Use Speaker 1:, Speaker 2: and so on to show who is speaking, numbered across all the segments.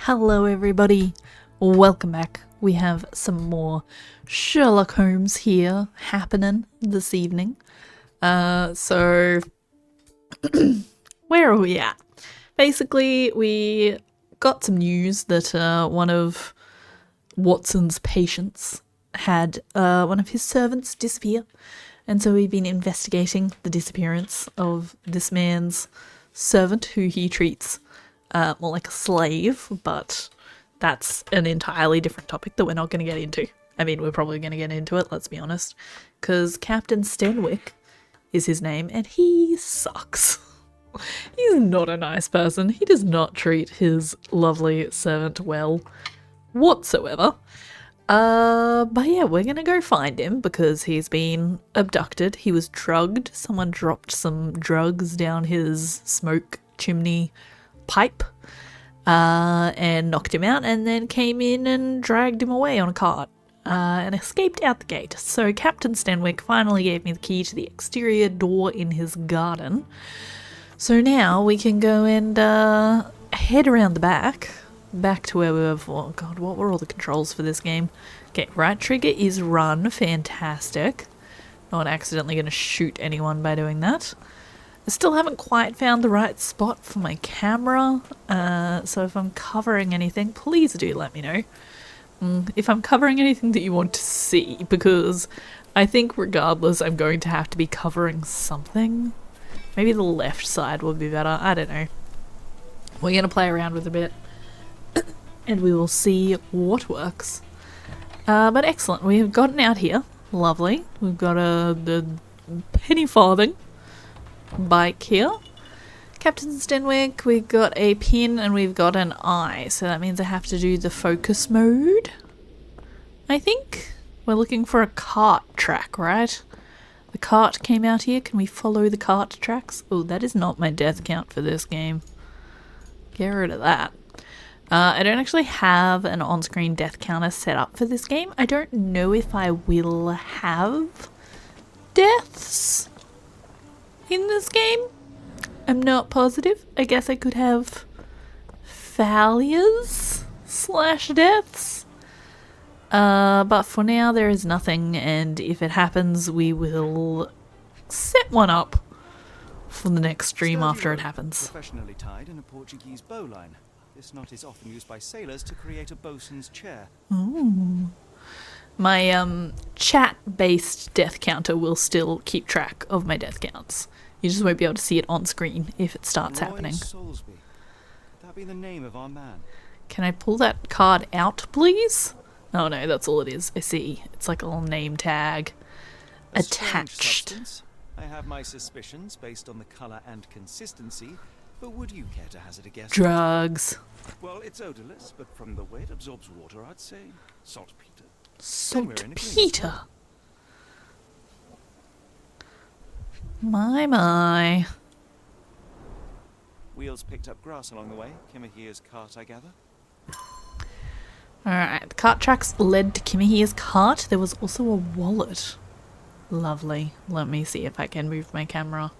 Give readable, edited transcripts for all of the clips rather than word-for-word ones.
Speaker 1: Hello everybody, welcome back. We have some more Sherlock Holmes here happening this evening. So where are we at? Basically, we got some news that one of Watson's patients had one of his servants disappear, and so we've been investigating the disappearance of this man's servant, who he treats more like a slave, but that's an entirely different topic that we're not going to get into. I mean, we're probably going to get into it, let's be honest, because Captain Stenwick is his name, and he sucks. He's not a nice person. He does not treat his lovely servant well whatsoever. But yeah, we're gonna go find him because he's been abducted. He was drugged. Someone dropped some drugs down his smoke chimney pipe and knocked him out, and then came in and dragged him away on a cart and escaped out the gate. So Captain Stenwick finally gave me the key to the exterior door in his garden. So now we can go and head around the back to where we were before. Oh god, what were all the controls for this game? Okay, right trigger is run. Fantastic. Not accidentally going to shoot anyone by doing that. I still haven't quite found the right spot for my camera, so if I'm covering anything, please do let me know. If I'm covering anything that you want to see, because I think regardless I'm going to have to be covering something. Maybe the left side would be better, I don't know. We're going to play around with a bit, and we will see what works. But excellent, we have gotten out here. Lovely. We've got the penny farthing bike here. Captain Stenwick, we've got a pin and we've got an eye, so that means I have to do the focus mode. I think we're looking for a cart track, right? The cart came out here. Can we follow the cart tracks? Oh, that is not my death count for this game. Get rid of that. I don't actually have an on-screen death counter set up for this game. I don't know if I will have deaths in this game. I'm not positive. I guess I could have failures / deaths. But for now there is nothing, and if it happens we will set one up for the next stream after it happens.
Speaker 2: Professionally tied in a Portuguese bowline. This knot is often used by sailors to create a bosun's chair.
Speaker 1: Ooh. My chat-based death counter will still keep track of my death counts. You just won't be able to see it on screen if it starts happening.
Speaker 2: Soulsby. Could that be the name of our man?
Speaker 1: Can I pull that card out, please? Oh no, that's all it is. I see. It's like a little name tag attached.
Speaker 2: I have my suspicions based on the colour and consistency, but would you care to hazard a guess?
Speaker 1: Drugs.
Speaker 2: Well, it's odorless, but from the way it absorbs water, I'd say saltpeter.
Speaker 1: Saltpeter. My.
Speaker 2: Wheels picked up grass along the way. Kimahir's cart, I gather.
Speaker 1: Alright, the cart tracks led to Kimahir's cart. There was also a wallet. Lovely. Let me see if I can move my camera.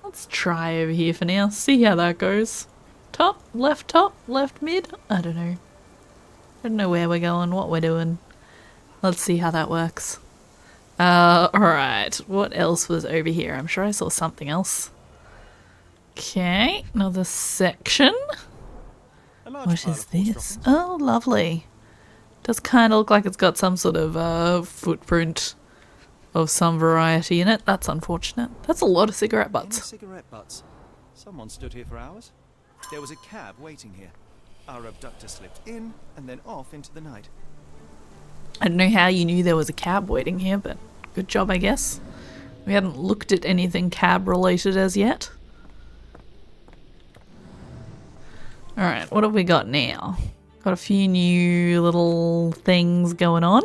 Speaker 1: Let's try over here for now. See how that goes. Top, left mid? I don't know. I don't know where we're going, what we're doing. Let's see how that works. Alright. What else was over here? I'm sure I saw something else. Okay, another section. What is this? Oh, lovely. Does kind of look like it's got some sort of footprint of some variety in it. That's unfortunate. That's a lot of cigarette butts.
Speaker 2: Cigarette butts. Someone stood here for hours. There was a cab waiting here. Our abductor slipped in and then off into the night.
Speaker 1: I don't know how you knew there was a cab waiting here, but good job, I guess. We hadn't looked at anything cab related as yet. Alright, what have we got now? Got a few new little things going on.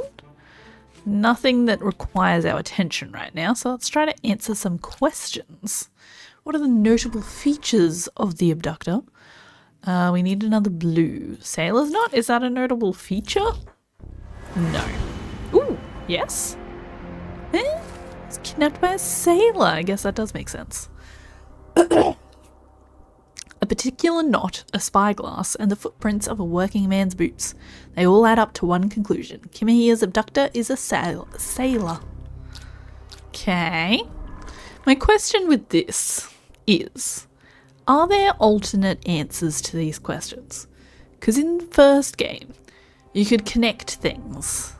Speaker 1: Nothing that requires our attention right now, so let's try to answer some questions. What are the notable features of the abductor? We need another blue. Sailor's knot? Is that a notable feature? No. Ooh, yes? Eh? It's kidnapped by a sailor. I guess that does make sense. A particular knot, a spyglass, and the footprints of a working man's boots. They all add up to one conclusion. Kimahia's abductor is a sailor. Okay. My question with this is, are there alternate answers to these questions? Because in the first game, you could connect things.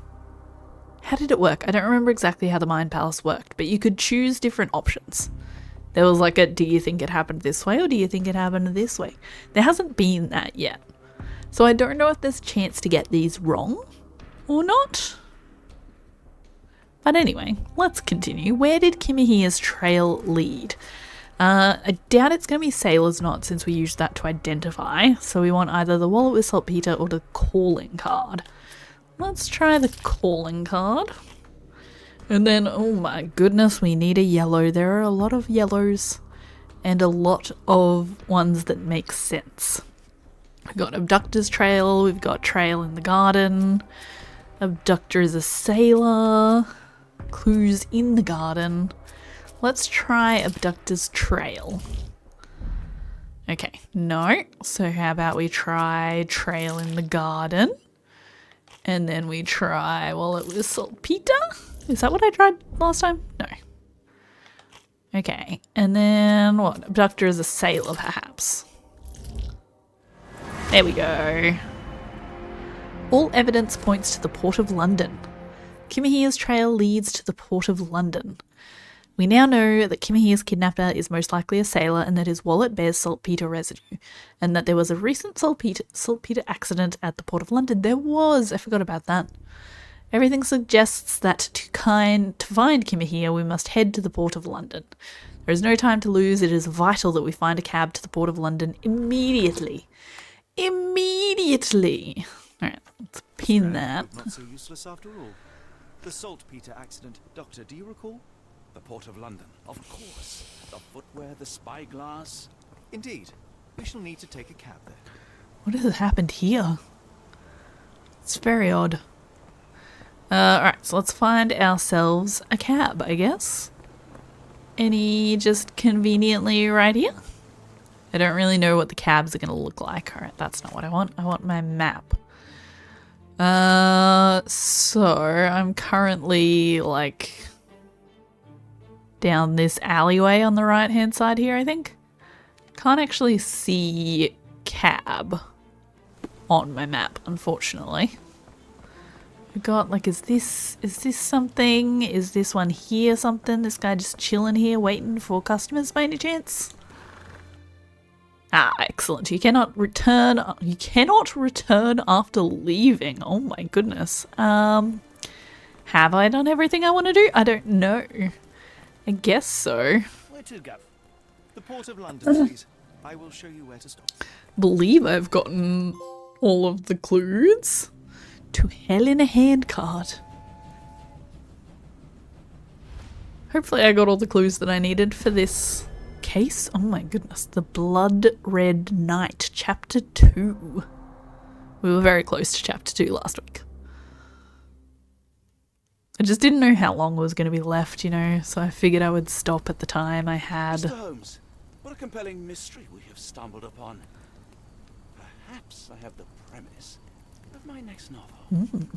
Speaker 1: How did it work? I don't remember exactly how the Mind Palace worked, but you could choose different options. There was like a, do you think it happened this way or do you think it happened this way? There hasn't been that yet. So I don't know if there's a chance to get these wrong or not. But anyway, let's continue. Where did Kimahia's trail lead? I doubt it's going to be Sailor's Knot since we used that to identify. So we want either the wallet with saltpeter or the calling card. Let's try the calling card. And then, oh my goodness, we need a yellow. There are a lot of yellows and a lot of ones that make sense. We've got Abductor's Trail, we've got Trail in the Garden, Abductor is a sailor, clues in the garden. Let's try Abductor's Trail. Okay, no. So how about we try Trail in the Garden? And then we try Wallet with saltpeter? Is that what I tried last time? No. Okay, and then what? Abductor is a sailor, perhaps. There we go. All evidence points to the Port of London. Kimahia's trail leads to the Port of London. We now know that Kimahia's kidnapper is most likely a sailor and that his wallet bears saltpeter residue, and that there was a recent saltpeter accident at the Port of London. There was! I forgot about that. Everything suggests that to find Kimahia, we must head to the Port of London. There is no time to lose. It is vital that we find a cab to the Port of London immediately. Immediately! Alright, let's pin that.
Speaker 2: Not so useless after all. The saltpeter accident. Doctor, do you recall?
Speaker 3: The Port of London, of course. The footwear, the spyglass.
Speaker 2: Indeed. We shall need to take a cab there.
Speaker 1: What has happened here? It's very odd. Alright, so let's find ourselves a cab, I guess. Any just conveniently right here? I don't really know what the cabs are going to look like. Alright, that's not what I want. I want my map. So I'm currently like down this alleyway on the right hand side here, I think. Can't actually see cab on my map, unfortunately. We got like, is this something? Is this one here something? This guy just chilling here waiting for customers by any chance? Ah, excellent. You cannot return after leaving. Oh my goodness. Have I done everything I want to do? I don't know. I guess so.
Speaker 2: Where to, Gav? The Port of London, please. I will show you where to stop.
Speaker 1: Believe I've gotten all of the clues. To hell in a handcart. Hopefully I got all the clues that I needed for this case. Oh my goodness. The Blood Red Knight, Chapter 2. We were very close to Chapter 2 last week. I just didn't know how long was going to be left, you know, so I figured I would stop at the time I had.
Speaker 3: Mr. Holmes, what a compelling mystery we have stumbled upon. Perhaps I have the premise of my next novel.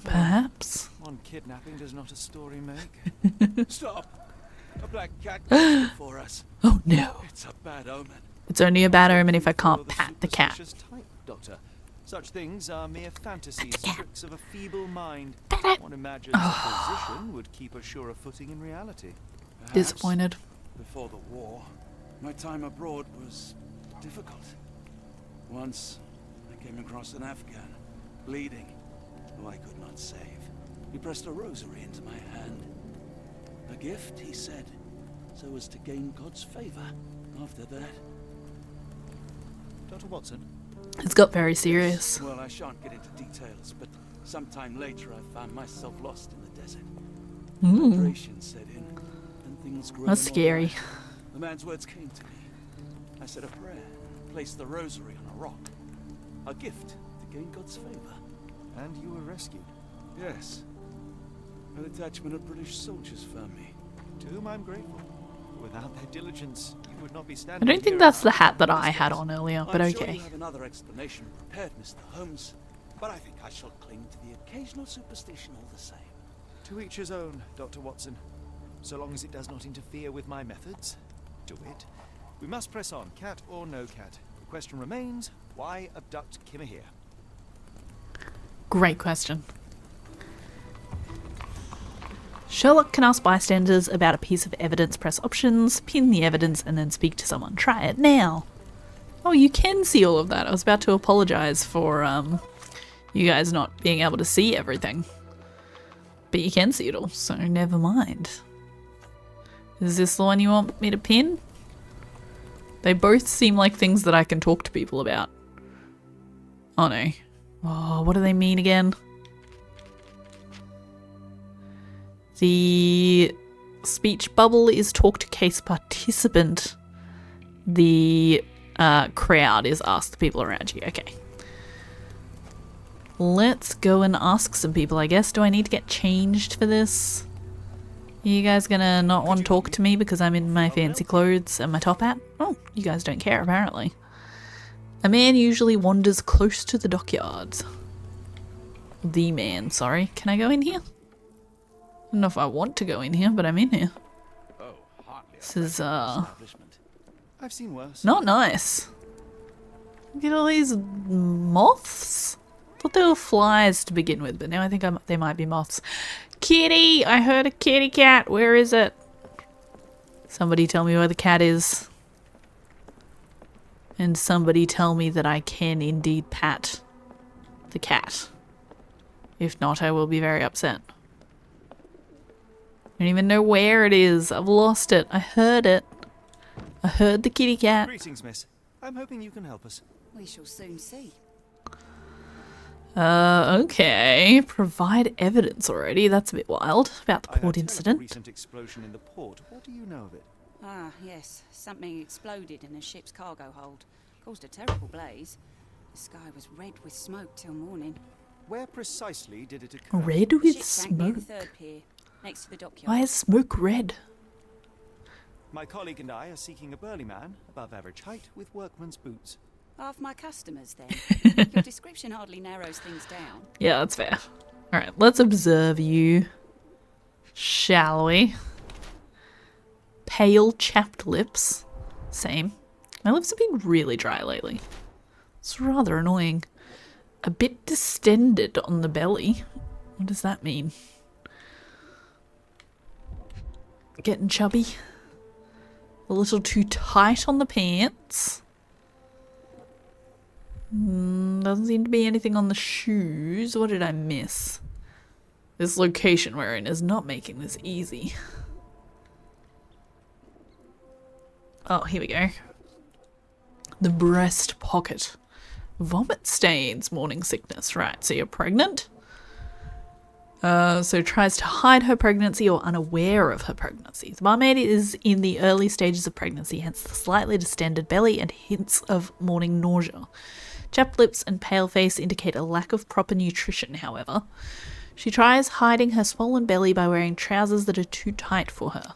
Speaker 1: Perhaps.
Speaker 2: One kidnapping does not a story make.
Speaker 3: Stop! A black cat comes before us.
Speaker 1: Oh no.
Speaker 3: It's a bad omen.
Speaker 1: It's only a bad omen if I can't
Speaker 2: You're the
Speaker 1: pat the cat.
Speaker 2: superstitious type, Doctor. Such things are mere fantasies, tricks of a feeble mind. One imagines a position would keep us surer footing in reality.
Speaker 3: Perhaps
Speaker 1: Disappointed.
Speaker 3: before the war, my time abroad was difficult. Once, I came across an Afghan, bleeding, who I could not save. He pressed a rosary into my hand. A gift, he said, so as to gain God's favor. After that...
Speaker 2: Dr. Watson?
Speaker 1: It's got very serious.
Speaker 3: Well, I shan't get into details, but sometime later I found myself lost in the desert. Hydration set in, and things grew.
Speaker 1: That's scary.
Speaker 3: The man's words came to me. I said a prayer, placed the rosary on a rock. A gift to gain God's favor.
Speaker 2: And you were rescued.
Speaker 3: Yes. A detachment of British soldiers found me.
Speaker 2: To whom I'm grateful. Without their diligence, you would not be
Speaker 1: I
Speaker 2: standing
Speaker 1: don't think
Speaker 2: here
Speaker 1: that's
Speaker 2: at
Speaker 1: the
Speaker 2: our
Speaker 1: hat that
Speaker 2: table
Speaker 1: I
Speaker 2: this
Speaker 1: had
Speaker 2: days.
Speaker 1: on earlier, but
Speaker 3: I'm sure
Speaker 1: okay.
Speaker 3: you have another explanation prepared, Mr. Holmes, but I think I shall cling to the occasional superstition all the same.
Speaker 2: To each his own, Dr. Watson. So long as it does not interfere with my methods, do it. We must press on, cat or no cat. The question remains, why abduct Kimmer here?
Speaker 1: Great question. Sherlock can ask bystanders about a piece of evidence, press options, pin the evidence, and then speak to someone. Try it now. Oh, you can see all of that. I was about to apologise for you guys not being able to see everything. But you can see it all, so never mind. Is this the one you want me to pin? They both seem like things that I can talk to people about. Oh no. Oh, what do they mean again? The speech bubble is talk to case participant. The crowd is ask the people around you. Okay. Let's go and ask some people, I guess. Do I need to get changed for this? Are you guys gonna not want to talk to me because I'm in my fancy clothes and my top hat? Oh, you guys don't care apparently. A man usually wanders close to the dockyards. The man, sorry. Can I go in here? I don't know if I want to go in here, but I'm in here.
Speaker 3: Oh, hardly.
Speaker 1: This is
Speaker 3: Establishment.
Speaker 2: I've seen worse.
Speaker 1: not nice. Look at all these moths. Thought they were flies to begin with, but now I think they might be moths. Kitty! I heard a kitty cat. Where is it? Somebody tell me where the cat is. And somebody tell me that I can indeed pat the cat. If not, I will be very upset. I don't even know where it is. I've lost it. I heard it. I heard the kitty cat.
Speaker 2: Greetings, miss. I'm hoping you can help us.
Speaker 4: We shall soon see.
Speaker 1: Okay. Provide evidence already. That's a bit wild. About the
Speaker 2: I
Speaker 1: port
Speaker 2: heard tell of a
Speaker 1: incident.
Speaker 2: recent explosion in the port. What do you know of it?
Speaker 4: Ah, yes. Something exploded in a ship's cargo hold. Caused a terrible blaze. The sky was red with smoke till morning.
Speaker 2: Where precisely did it occur?
Speaker 1: Red
Speaker 4: The
Speaker 1: with
Speaker 4: ship sank near the
Speaker 1: smoke.
Speaker 4: third pier, next to the dockyard.
Speaker 1: Why is smoke red?
Speaker 2: My colleague and I are seeking a burly man, above average height, with workman's boots.
Speaker 4: Half my customers, then. Your description hardly narrows things down.
Speaker 1: Yeah, that's fair. Alright, let's observe you. Shall we? Pale, chapped lips. Same. My lips have been really dry lately. It's rather annoying. A bit distended on the belly. What does that mean? Getting chubby. A little too tight on the pants. Doesn't seem to be anything on the shoes. What did I miss? This location we're in is not making this easy. Oh, here we go. The breast pocket. Vomit stains, morning sickness. Right, so you're pregnant? So tries to hide her pregnancy or unaware of her pregnancy. The barmaid is in the early stages of pregnancy, hence the slightly distended belly and hints of morning nausea. Chapped lips and pale face indicate a lack of proper nutrition, however. She tries hiding her swollen belly by wearing trousers that are too tight for her.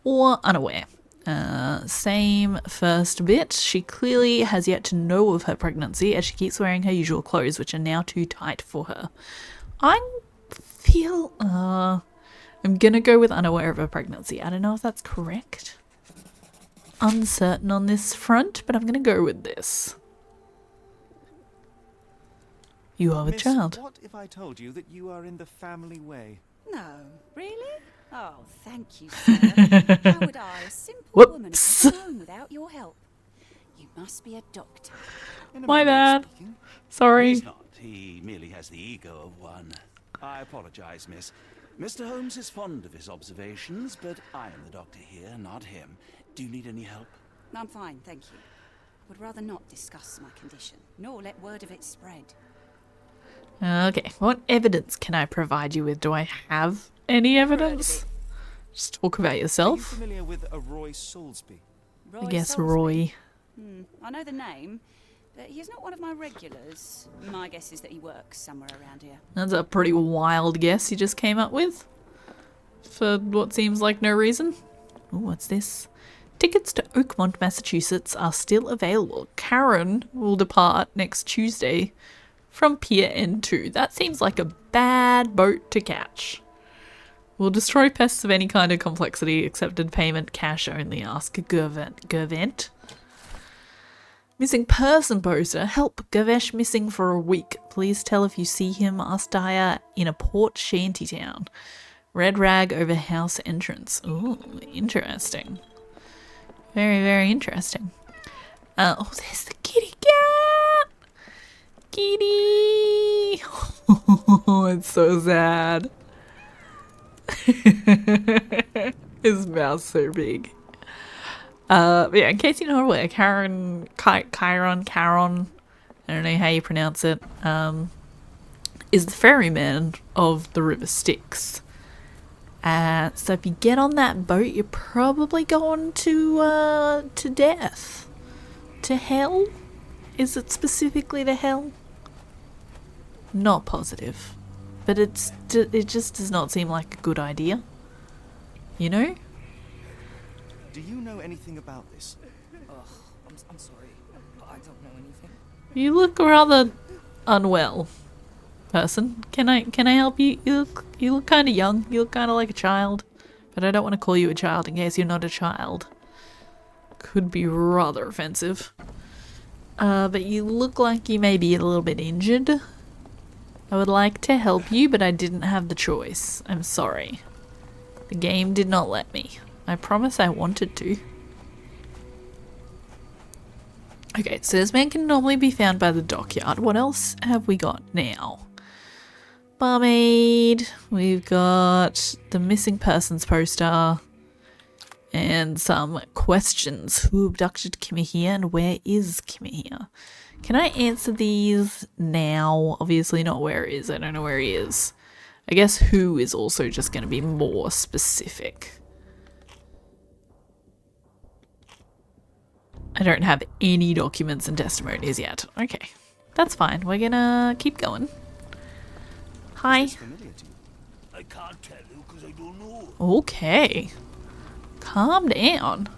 Speaker 1: Or unaware. Same first bit. She clearly has yet to know of her pregnancy as she keeps wearing her usual clothes, which are now too tight for her. I'm gonna go with unaware of her pregnancy. I don't know if that's correct. Uncertain on this front, but I'm gonna go with this. You are with
Speaker 2: Miss,
Speaker 1: child.
Speaker 2: what if I told you that you are in the family way?
Speaker 4: No, really? Oh, thank you, sir. How would I, a simple woman,
Speaker 1: Whoops.
Speaker 4: have known without your help? You must be a doctor.
Speaker 2: In a
Speaker 1: My
Speaker 2: manner of
Speaker 1: bad.
Speaker 2: speaking.
Speaker 1: Sorry.
Speaker 3: He's not. He merely has the ego of one. I apologize, miss. Mr. Holmes is fond of his observations, but I am the doctor here, not him. Do you need any help?
Speaker 4: I'm fine, thank you. Would rather not discuss my condition, nor let word of it spread.
Speaker 1: Okay, what evidence can I provide you with? Do I have any evidence? Just talk about
Speaker 2: Are you
Speaker 1: yourself.
Speaker 2: familiar with a Roy Soulsby?
Speaker 1: I guess
Speaker 4: Salisbury?
Speaker 1: Roy.
Speaker 4: I know the name, but he's not one of my regulars. My guess is that he works somewhere around here.
Speaker 1: That's a pretty wild guess you just came up with. For what seems like no reason. Ooh, what's this? Tickets to Oakmont, Massachusetts are still available. Karen will depart next Tuesday from Pier N2. That seems like a bad boat to catch. Will destroy pests of any kind of complexity. Accepted payment, cash only. Ask Gervent. Missing person poster. Help. Gavesh missing for a week. Please tell if you see him. Ask Dyer in a port shantytown. Red rag over house entrance. Ooh, interesting. Very, very interesting. Oh, there's the kitty cat! Kitty! Oh, it's so sad. His mouth's so big. But yeah, in case you're not aware, Chiron, I don't know how you pronounce it, is the ferryman of the River Styx. So if you get on that boat, you're probably going to death. To hell? Is it specifically to hell? Not positive. But it just does not seem like a good idea. You know?
Speaker 2: Do you know anything about this?
Speaker 5: I'm sorry. I don't know anything.
Speaker 1: You look rather unwell, person. Can I help you? You look kind of young. You look kind of like a child. But I don't want to call you a child in case you're not a child. Could be rather offensive. But you look like you may be a little bit injured. I would like to help you, but I didn't have the choice. I'm sorry. The game did not let me. I promise I wanted to. Okay, so this man can normally be found by the dockyard. What else have we got now? Barmaid. We've got the missing persons poster. And some questions. Who abducted Kimmy here and where is Kimmy here? Can I answer these now? Obviously not where he is. I don't know where he is. I guess who is also just going to be more specific. I don't have any documents and testimonies yet. Okay, that's fine. We're gonna keep going. Hi.
Speaker 3: I can't tell you because I don't know.
Speaker 1: Okay. Calm down.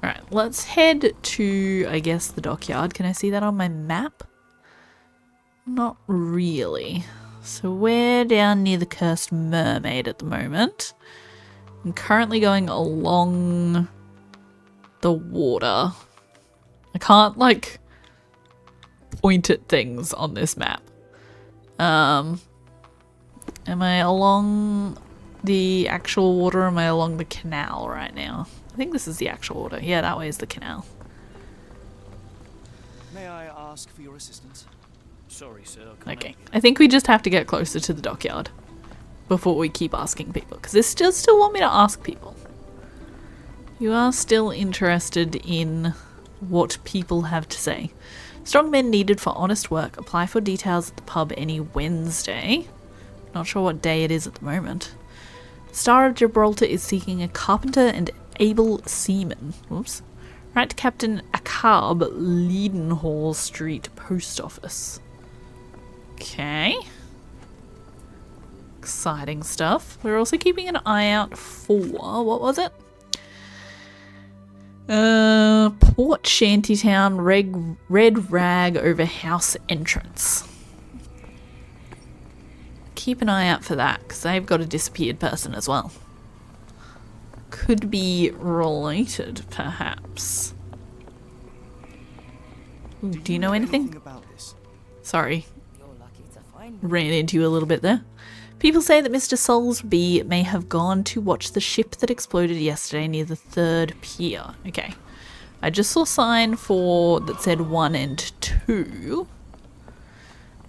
Speaker 1: Alright, let's head to, I guess, the dockyard. Can I see that on my map? Not really. So we're down near the Cursed Mermaid at the moment. I'm currently going along the water. I can't, like, point at things on this map. Am I along the actual water or am I along the canal right now? I think this is the actual water. Yeah, that way is the canal.
Speaker 2: May I ask for your assistance?
Speaker 5: Sorry, sir.
Speaker 1: Okay, I think we just have to get closer to the dockyard before we keep asking people, because they still want me to ask people. You are still interested in what people have to say. Strong men needed for honest work. Apply for details at the pub any Wednesday. Not sure what day it is at the moment. Star of Gibraltar is seeking a carpenter and able seaman. Whoops. Write to Captain Akab, Leadenhall Street Post Office. Okay. Exciting stuff. We're also keeping an eye out for, what was it? Port Shantytown red rag over house entrance. Keep an eye out for that, because they've got a disappeared person as well. Could be related, perhaps. Ooh, do you know anything?
Speaker 2: About this?
Speaker 1: Sorry,
Speaker 5: You're lucky to find me.
Speaker 1: ran into you a little bit there. People say that Mr. Soulsby may have gone to watch the ship that exploded yesterday near the 3rd pier. Okay. I just saw a sign that said 1 and 2.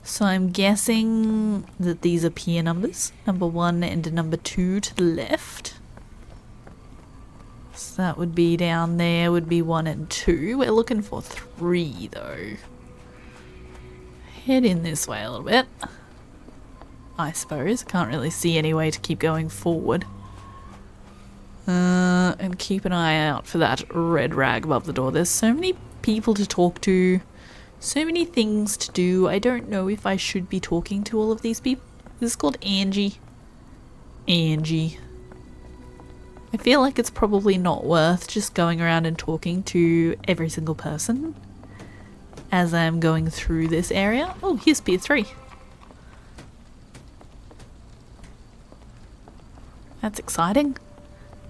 Speaker 1: So I'm guessing that these are pier numbers. Number 1 and number 2 to the left. So that would be down there, would be 1 and 2. We're looking for 3 though. Head in this way a little bit. I suppose. Can't really see any way to keep going forward. And keep an eye out for that red rag above the door. There's so many people to talk to. So many things to do. I don't know if I should be talking to all of these people. This is called Angie. Angie. I feel like it's probably not worth just going around and talking to every single person as I'm going through this area. Oh, here's Pier 3. That's exciting.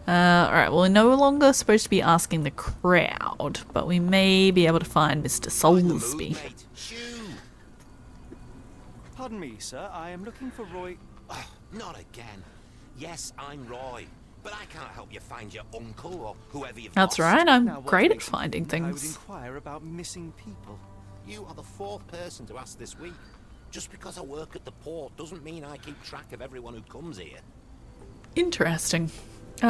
Speaker 1: Alright, well, we're no longer supposed to be asking the crowd, but we may be able to find Mr. Soulsby.
Speaker 2: Pardon me, sir. I am looking for Roy.
Speaker 6: Oh, not again. Yes, I'm Roy, but I can't help you find your uncle or whoever you've
Speaker 1: That's
Speaker 6: lost.
Speaker 1: right, I'm
Speaker 2: Now, what
Speaker 1: great at
Speaker 2: makes you
Speaker 1: finding
Speaker 2: think I would
Speaker 1: things.
Speaker 2: inquire about missing people.
Speaker 6: You are the 4th person to ask this week. Just because I work at the port doesn't mean I keep track of everyone who comes here.
Speaker 1: Interesting. What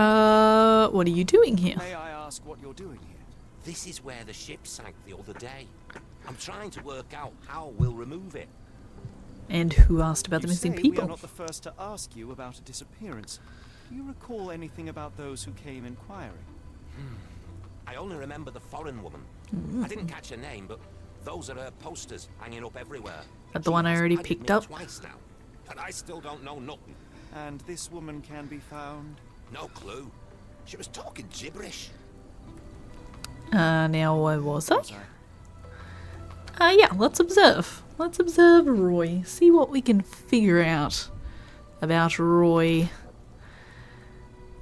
Speaker 1: are you doing here?
Speaker 2: May I ask what you're doing here?
Speaker 6: This is where the ship sank the other day. I'm trying to work out how we'll remove it.
Speaker 1: And who asked about the
Speaker 2: You
Speaker 1: missing
Speaker 2: say We
Speaker 1: people?
Speaker 2: are not the first to ask you about a disappearance. Do you recall anything about those who came inquiring?
Speaker 6: I only remember the foreign woman. I didn't catch her name, but those are her posters hanging up everywhere.
Speaker 1: That the one I already picked up?
Speaker 6: Twice now, and I still don't know nothing.
Speaker 2: And this woman can be found?
Speaker 6: No clue. She was talking gibberish.
Speaker 1: Now where was I?
Speaker 2: Was I?
Speaker 1: Yeah, let's observe. Let's observe Roy. See what we can figure out about Roy.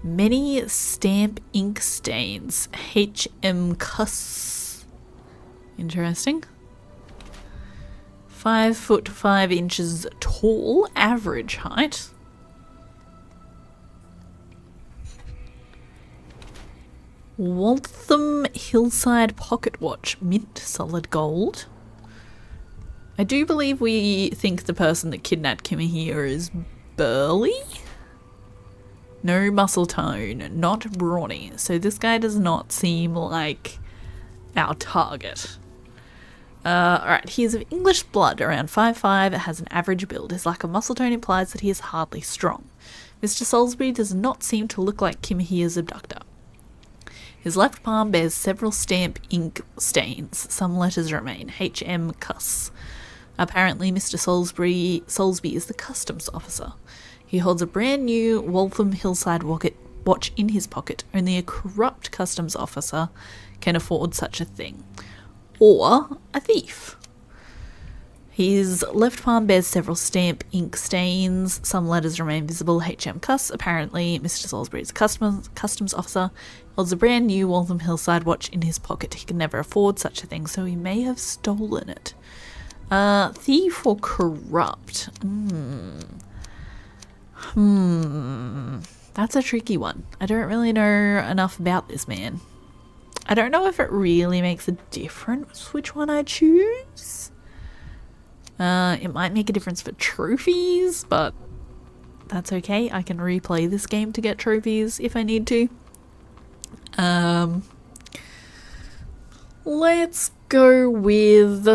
Speaker 1: Many stamp ink stains. HM Cuss. Interesting. 5 foot 5 inches tall, average height. Waltham Hillside Pocket Watch, mint solid gold. I do believe we think the person that kidnapped Kimmy here is burly. No muscle tone, not brawny. So this guy does not seem like our target. Alright, he is of English blood, around 5'5", has an average build. His lack of muscle tone implies that he is hardly strong. Mr. Salisbury does not seem to look like Kim Here's abductor. His left palm bears several stamp ink stains. Some letters remain. HM Cuss. Apparently Mr. Salisbury is the customs officer. He holds a brand new Waltham Hillside watch in his pocket. Only a corrupt customs officer can afford such a thing. Or a thief. His left palm bears several stamp ink stains. Some letters remain visible. HM Cuss. Apparently Mr. Salisbury is a customs officer. Holds a brand new Waltham Hillside watch in his pocket. He can never afford such a thing, so he may have stolen it. Thief or corrupt? That's a tricky one. I don't really know enough about this man. I don't know if it really makes a difference which one I choose. It might make a difference for trophies, but that's okay. I can replay this game to get trophies if I need to. Let's go with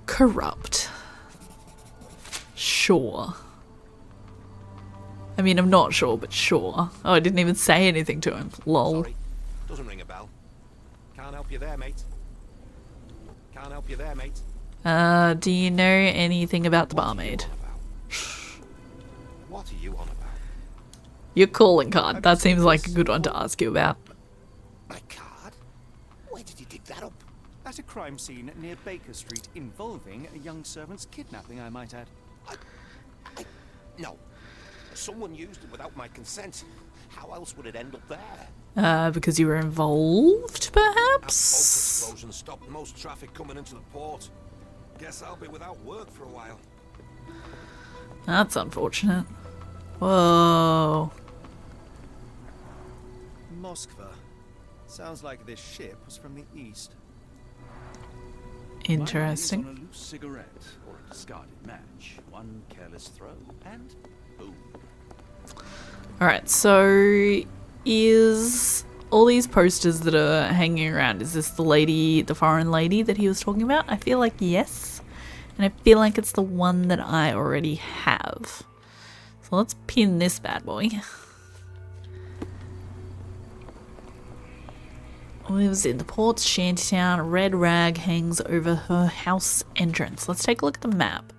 Speaker 1: corrupt. Sure. I mean, I'm not sure, but sure. Oh, I didn't even say anything to him. Lol.
Speaker 6: Sorry, doesn't ring a bell. Can't help you there, mate. Can't help you there, mate.
Speaker 1: Do you know anything about the barmaid?
Speaker 6: What are you on about?
Speaker 1: Your calling card. That seems like a good one to ask you about.
Speaker 6: My card? Where did you dig that up?
Speaker 2: At a crime scene near Baker Street involving a young servant's kidnapping, I might add.
Speaker 6: No. Someone used it without my consent. How else would it end up there?
Speaker 1: Because you were involved,
Speaker 6: That boat
Speaker 1: perhaps?
Speaker 6: explosion stopped most traffic coming into the port. Guess I'll be without work for a while.
Speaker 1: That's unfortunate. Whoa.
Speaker 2: Moskva. Sounds like this ship was from the east.
Speaker 1: Interesting.
Speaker 3: On a loose cigarette or a discarded match. One careless throw and boom.
Speaker 1: Alright, so is all these posters that are hanging around, is this the lady, the foreign lady that he was talking about? I feel like yes. And I feel like it's the one that I already have. So let's pin this bad boy. Lives in the port's shantytown. A red rag hangs over her house entrance. Let's take a look at the map.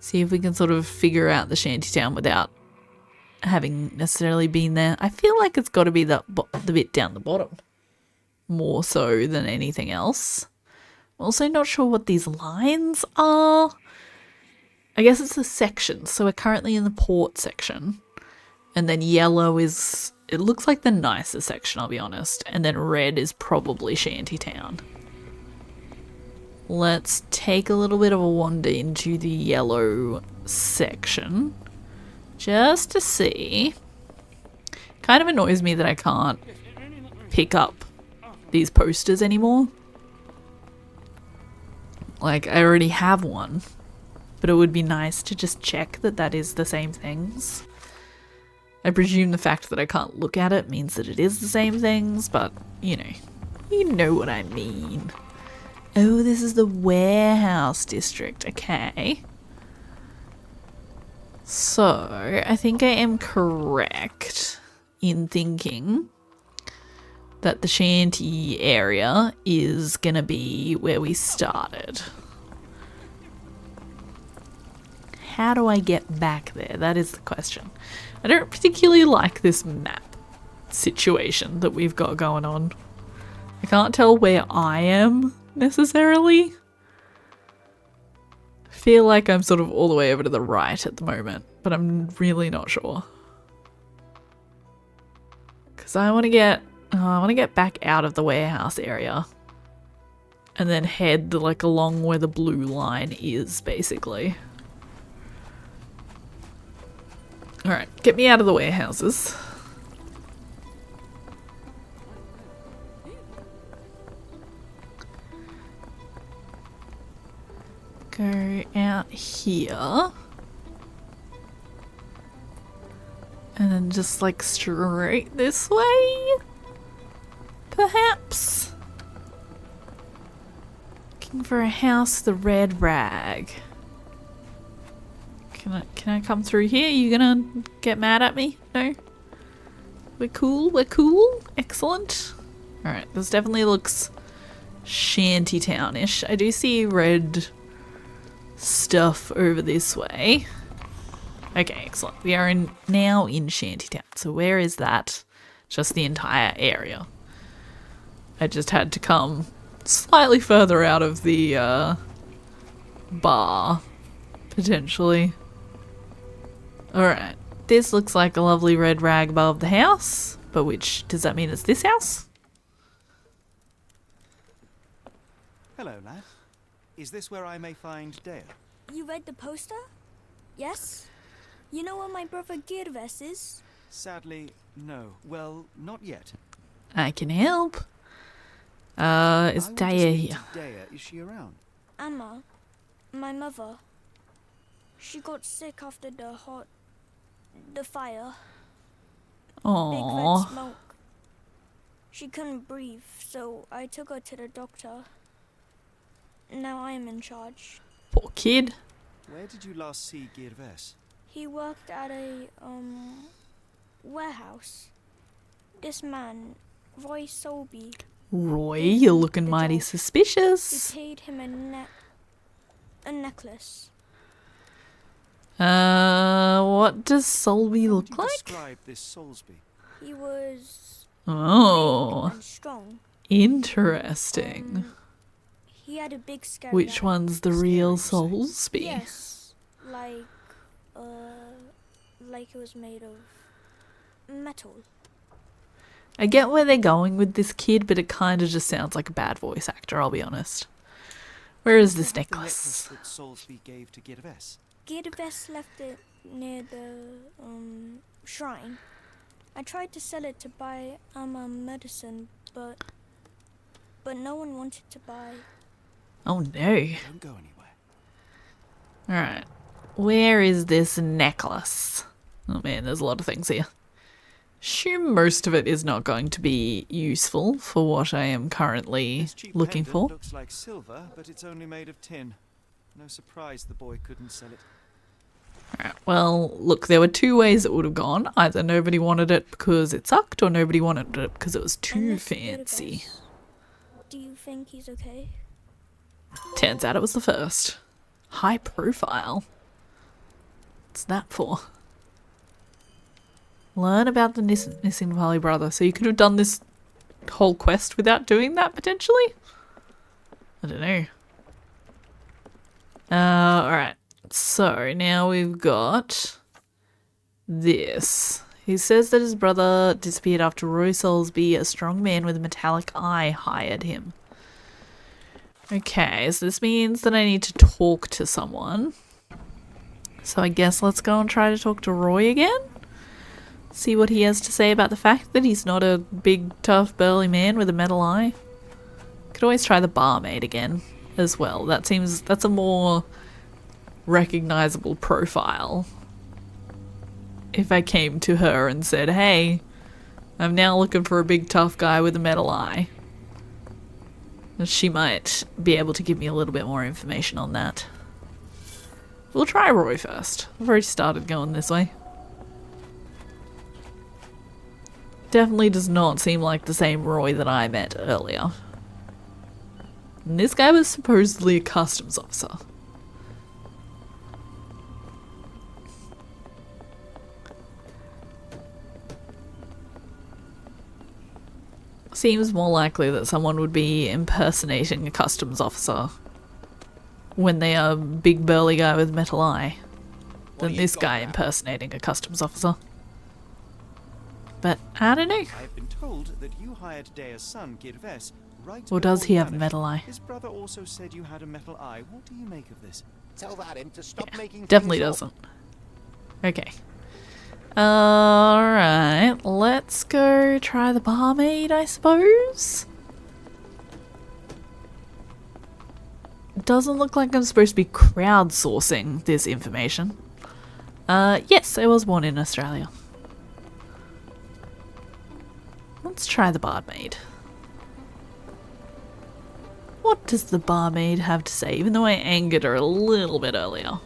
Speaker 1: See if we can sort of figure out the shantytown without having necessarily been there. I feel like it's got to be the bit down the bottom more so than anything else. I'm also not sure what these lines are. I guess it's a section. So we're currently in the port section. And then yellow is, it looks like the nicer section, I'll be honest. And then red is probably Shantytown. Let's take a little bit of a wander into the yellow section. Just to see. Kind of annoys me that I can't pick up these posters anymore. Like, I already have one. But it would be nice to just check that that is the same things. I presume the fact that I can't look at it means that it is the same things, but, you know what I mean. Oh, this is the warehouse district, okay. So, I think I am correct in thinking that the shanty area is gonna be where we started. How do I get back there? That is the question. I don't particularly like this map situation that we've got going on. I can't tell where I am necessarily. I feel like I'm sort of all the way over to the right at the moment, but I'm really not sure. Because I want to get back out of the warehouse area and then head like along where the blue line is, basically. Alright, get me out of the warehouses. Go out here. And then just like straight this way? Perhaps? Looking for a house, the red rag. Can I come through here? You gonna get mad at me? No? We're cool? We're cool? Excellent. Alright, this definitely looks shantytown-ish. I do see red stuff over this way. Okay, excellent. We are now in Shantytown. So where is that? Just the entire area. I just had to come slightly further out of the bar, potentially. Alright, this looks like a lovely red rag above the house, but does that mean it's this house?
Speaker 2: Hello, lad. Is this where I may find Dea?
Speaker 7: You read the poster? Yes? You know where my brother Girves is?
Speaker 2: Sadly, no. Well, not yet.
Speaker 1: I can help. Is Dea here?
Speaker 2: Dea, is she around?
Speaker 7: Amma, my mother. She got sick after the fire. Big red
Speaker 1: Aww.
Speaker 7: smoke. She couldn't breathe, so I took her to the doctor. Now I am in charge.
Speaker 1: Poor kid.
Speaker 2: Where did you last see Girves?
Speaker 7: He worked at a warehouse. This man, Roy Solby,
Speaker 1: Roy, you're looking mighty
Speaker 7: he
Speaker 1: suspicious.
Speaker 7: paid him a necklace.
Speaker 1: What does Solby look
Speaker 2: How would you
Speaker 1: like?
Speaker 2: describe this Soulsby?
Speaker 7: He was
Speaker 1: Oh,
Speaker 7: big and strong.
Speaker 1: interesting.
Speaker 7: He had a big scary
Speaker 1: Which
Speaker 7: eye.
Speaker 1: one's the real Soulsby?
Speaker 7: Yes, like it was made of metal.
Speaker 1: I get where they're going with this kid, but it kind of just sounds like a bad voice actor, I'll be honest. Where is this
Speaker 2: The
Speaker 1: necklace?
Speaker 2: that Soulsby gave to Girves.
Speaker 7: Girves left it near the shrine. I tried to sell it to buy medicine, but no one wanted to buy.
Speaker 1: Oh no.
Speaker 2: Don't go anywhere.
Speaker 1: Alright. Where is this necklace? Oh man, there's a lot of things here. Assume most of it is not going to be useful for what I am currently
Speaker 2: This cheap
Speaker 1: looking
Speaker 2: pendant
Speaker 1: for.
Speaker 2: looks like silver, but it's only made of tin. No surprise the boy couldn't sell it.
Speaker 1: Alright, well, look, there were two ways it would have gone. Either nobody wanted it because it sucked, or nobody wanted it because it was
Speaker 7: And
Speaker 1: too
Speaker 7: this
Speaker 1: fancy.
Speaker 7: Girves, do you think he's okay?
Speaker 1: Turns out it was the first. High profile. What's that for? Learn about the missing Nepali brother. So you could have done this whole quest without doing that, potentially? I don't know. Alright. So, now we've got this. He says that his brother disappeared after Roy Soulsby, a strong man with a metallic eye, hired him. Okay, so this means that I need to talk to someone. So I guess let's go and try to talk to Roy again? See what he has to say about the fact that he's not a big, tough, burly man with a metal eye. Could always try the barmaid again as well. That's a more recognizable profile. If I came to her and said, hey, I'm now looking for a big, tough guy with a metal eye. She might be able to give me a little bit more information on that. We'll try Roy first. I've already started going this way. Definitely does not seem like the same Roy that I met earlier. And this guy was supposedly a customs officer. Seems more likely that someone would be impersonating a customs officer when they are a big burly guy with a metal eye than this guy impersonating a customs officer. But I don't know.
Speaker 2: I've been told that you hired Dea's son, Girves, right
Speaker 1: Or does
Speaker 2: before
Speaker 1: he
Speaker 2: you
Speaker 1: have a
Speaker 2: vanished.
Speaker 1: metal eye?
Speaker 2: His brother also said you had a metal eye. What do you make of this?
Speaker 6: Tell that him to stop making
Speaker 1: Definitely
Speaker 6: things up.
Speaker 1: doesn't. Okay. Alright, let's go try the barmaid, I suppose. Doesn't look like I'm supposed to be crowdsourcing this information. Yes, I was born in Australia. Let's try the barmaid. What does the barmaid have to say, even though I angered her a little bit earlier?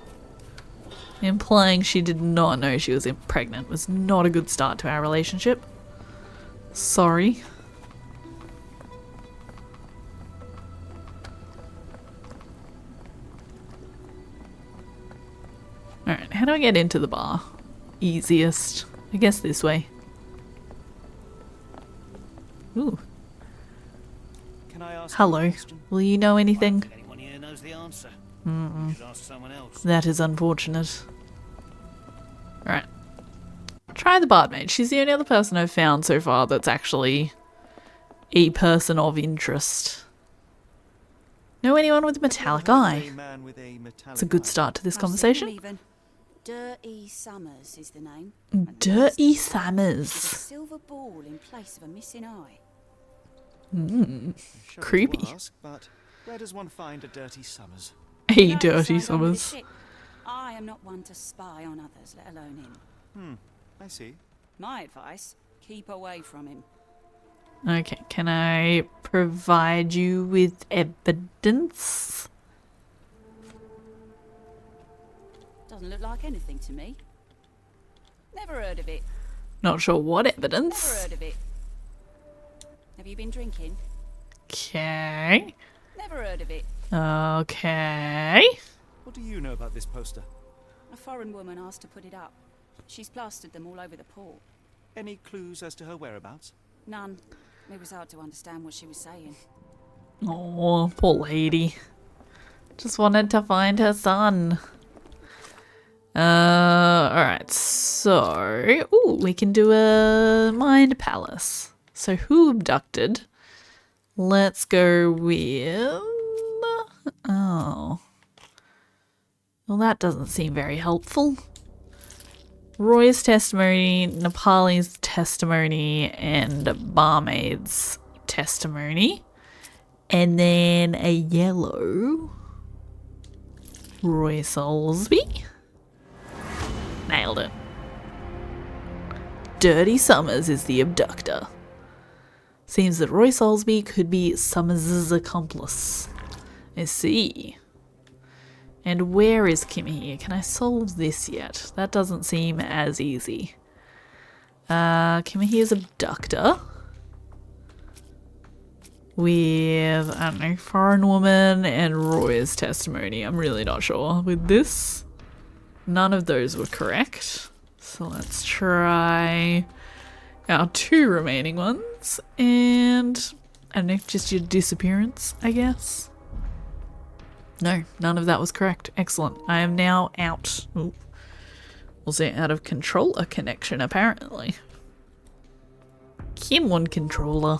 Speaker 1: Implying she did not know she was pregnant was not a good start to our relationship. Sorry. Alright, how do I get into the bar? Easiest. I guess this way. Ooh.
Speaker 2: Can I ask you a
Speaker 1: Hello.
Speaker 2: question?
Speaker 1: Will you know anything?
Speaker 8: Anyone here knows the answer. You should ask someone else.
Speaker 1: That is unfortunate. Alright. Try the barmaid. She's the only other person I've found so far that's actually a person of interest. Know anyone with a metallic eye?
Speaker 2: A man with a metallic
Speaker 1: It's a good
Speaker 2: eye.
Speaker 1: start to this
Speaker 4: I've seen
Speaker 1: conversation.
Speaker 4: him even. Dirty Summers is the name.
Speaker 1: Dirty
Speaker 4: With a
Speaker 1: Summers.
Speaker 4: silver ball in place of a missing eye.
Speaker 2: Showing to
Speaker 1: Creepy.
Speaker 2: ask, but where does one find a dirty Summers?
Speaker 1: Hey,
Speaker 4: No,
Speaker 1: Dirty
Speaker 4: signed on with the
Speaker 1: Summers.
Speaker 4: ship. I am not one to spy on others, let alone him.
Speaker 2: I see.
Speaker 4: My advice, keep away from him.
Speaker 1: Okay, can I provide you with evidence?
Speaker 4: Doesn't look like anything to me. Never heard of it.
Speaker 1: Not sure what
Speaker 4: Never
Speaker 1: evidence.
Speaker 4: heard of it. Have you been drinking?
Speaker 1: Okay.
Speaker 4: Never heard of it.
Speaker 1: Okay.
Speaker 2: What do you know about this poster?
Speaker 4: A foreign woman asked to put it up. She's plastered them all over the port.
Speaker 2: Any clues as to her whereabouts?
Speaker 4: None. It was hard to understand what she was saying.
Speaker 1: Oh, poor lady. Just wanted to find her son. Alright, so... Ooh, we can do a mind palace. So who abducted? Let's go with... Oh. Well, that doesn't seem very helpful. Roy's testimony, Nepali's testimony, and barmaid's testimony. And then a yellow Roy Soulsby. Nailed it. Dirty Summers is the abductor. Seems that Roy Soulsby could be Summers' accomplice. I see. And where is Kim here? Can I solve this yet? That doesn't seem as easy. Kim here's abductor. With, I don't know, foreign woman and Roy's testimony. I'm really not sure. With this, none of those were correct. So let's try our 2 remaining ones. And I don't know, just your disappearance, I guess. No, none of that was correct. Excellent. I am now out. Ooh. We'll say out of controller connection, apparently. Come on, controller.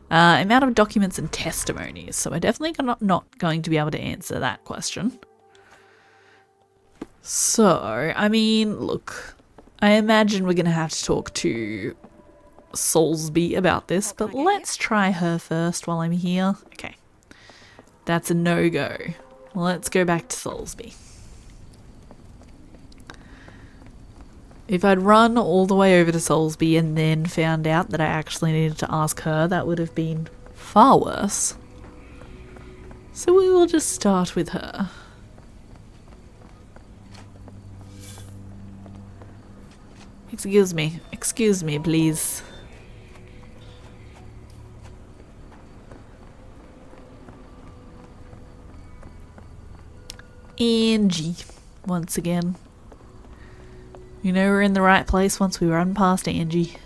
Speaker 1: I'm out of documents and testimonies, so we're definitely not going to be able to answer that question. So, I mean, look, I imagine we're going to have to talk to Soulsby about this, but let's try her first while I'm here. Okay, that's a no-go. Let's go back to Soulsby. If I'd run all the way over to Soulsby and then found out that I actually needed to ask her, that would have been far worse. So we will just start with her. Excuse me, please. Angie, once again. You know we're in the right place once we run past Angie.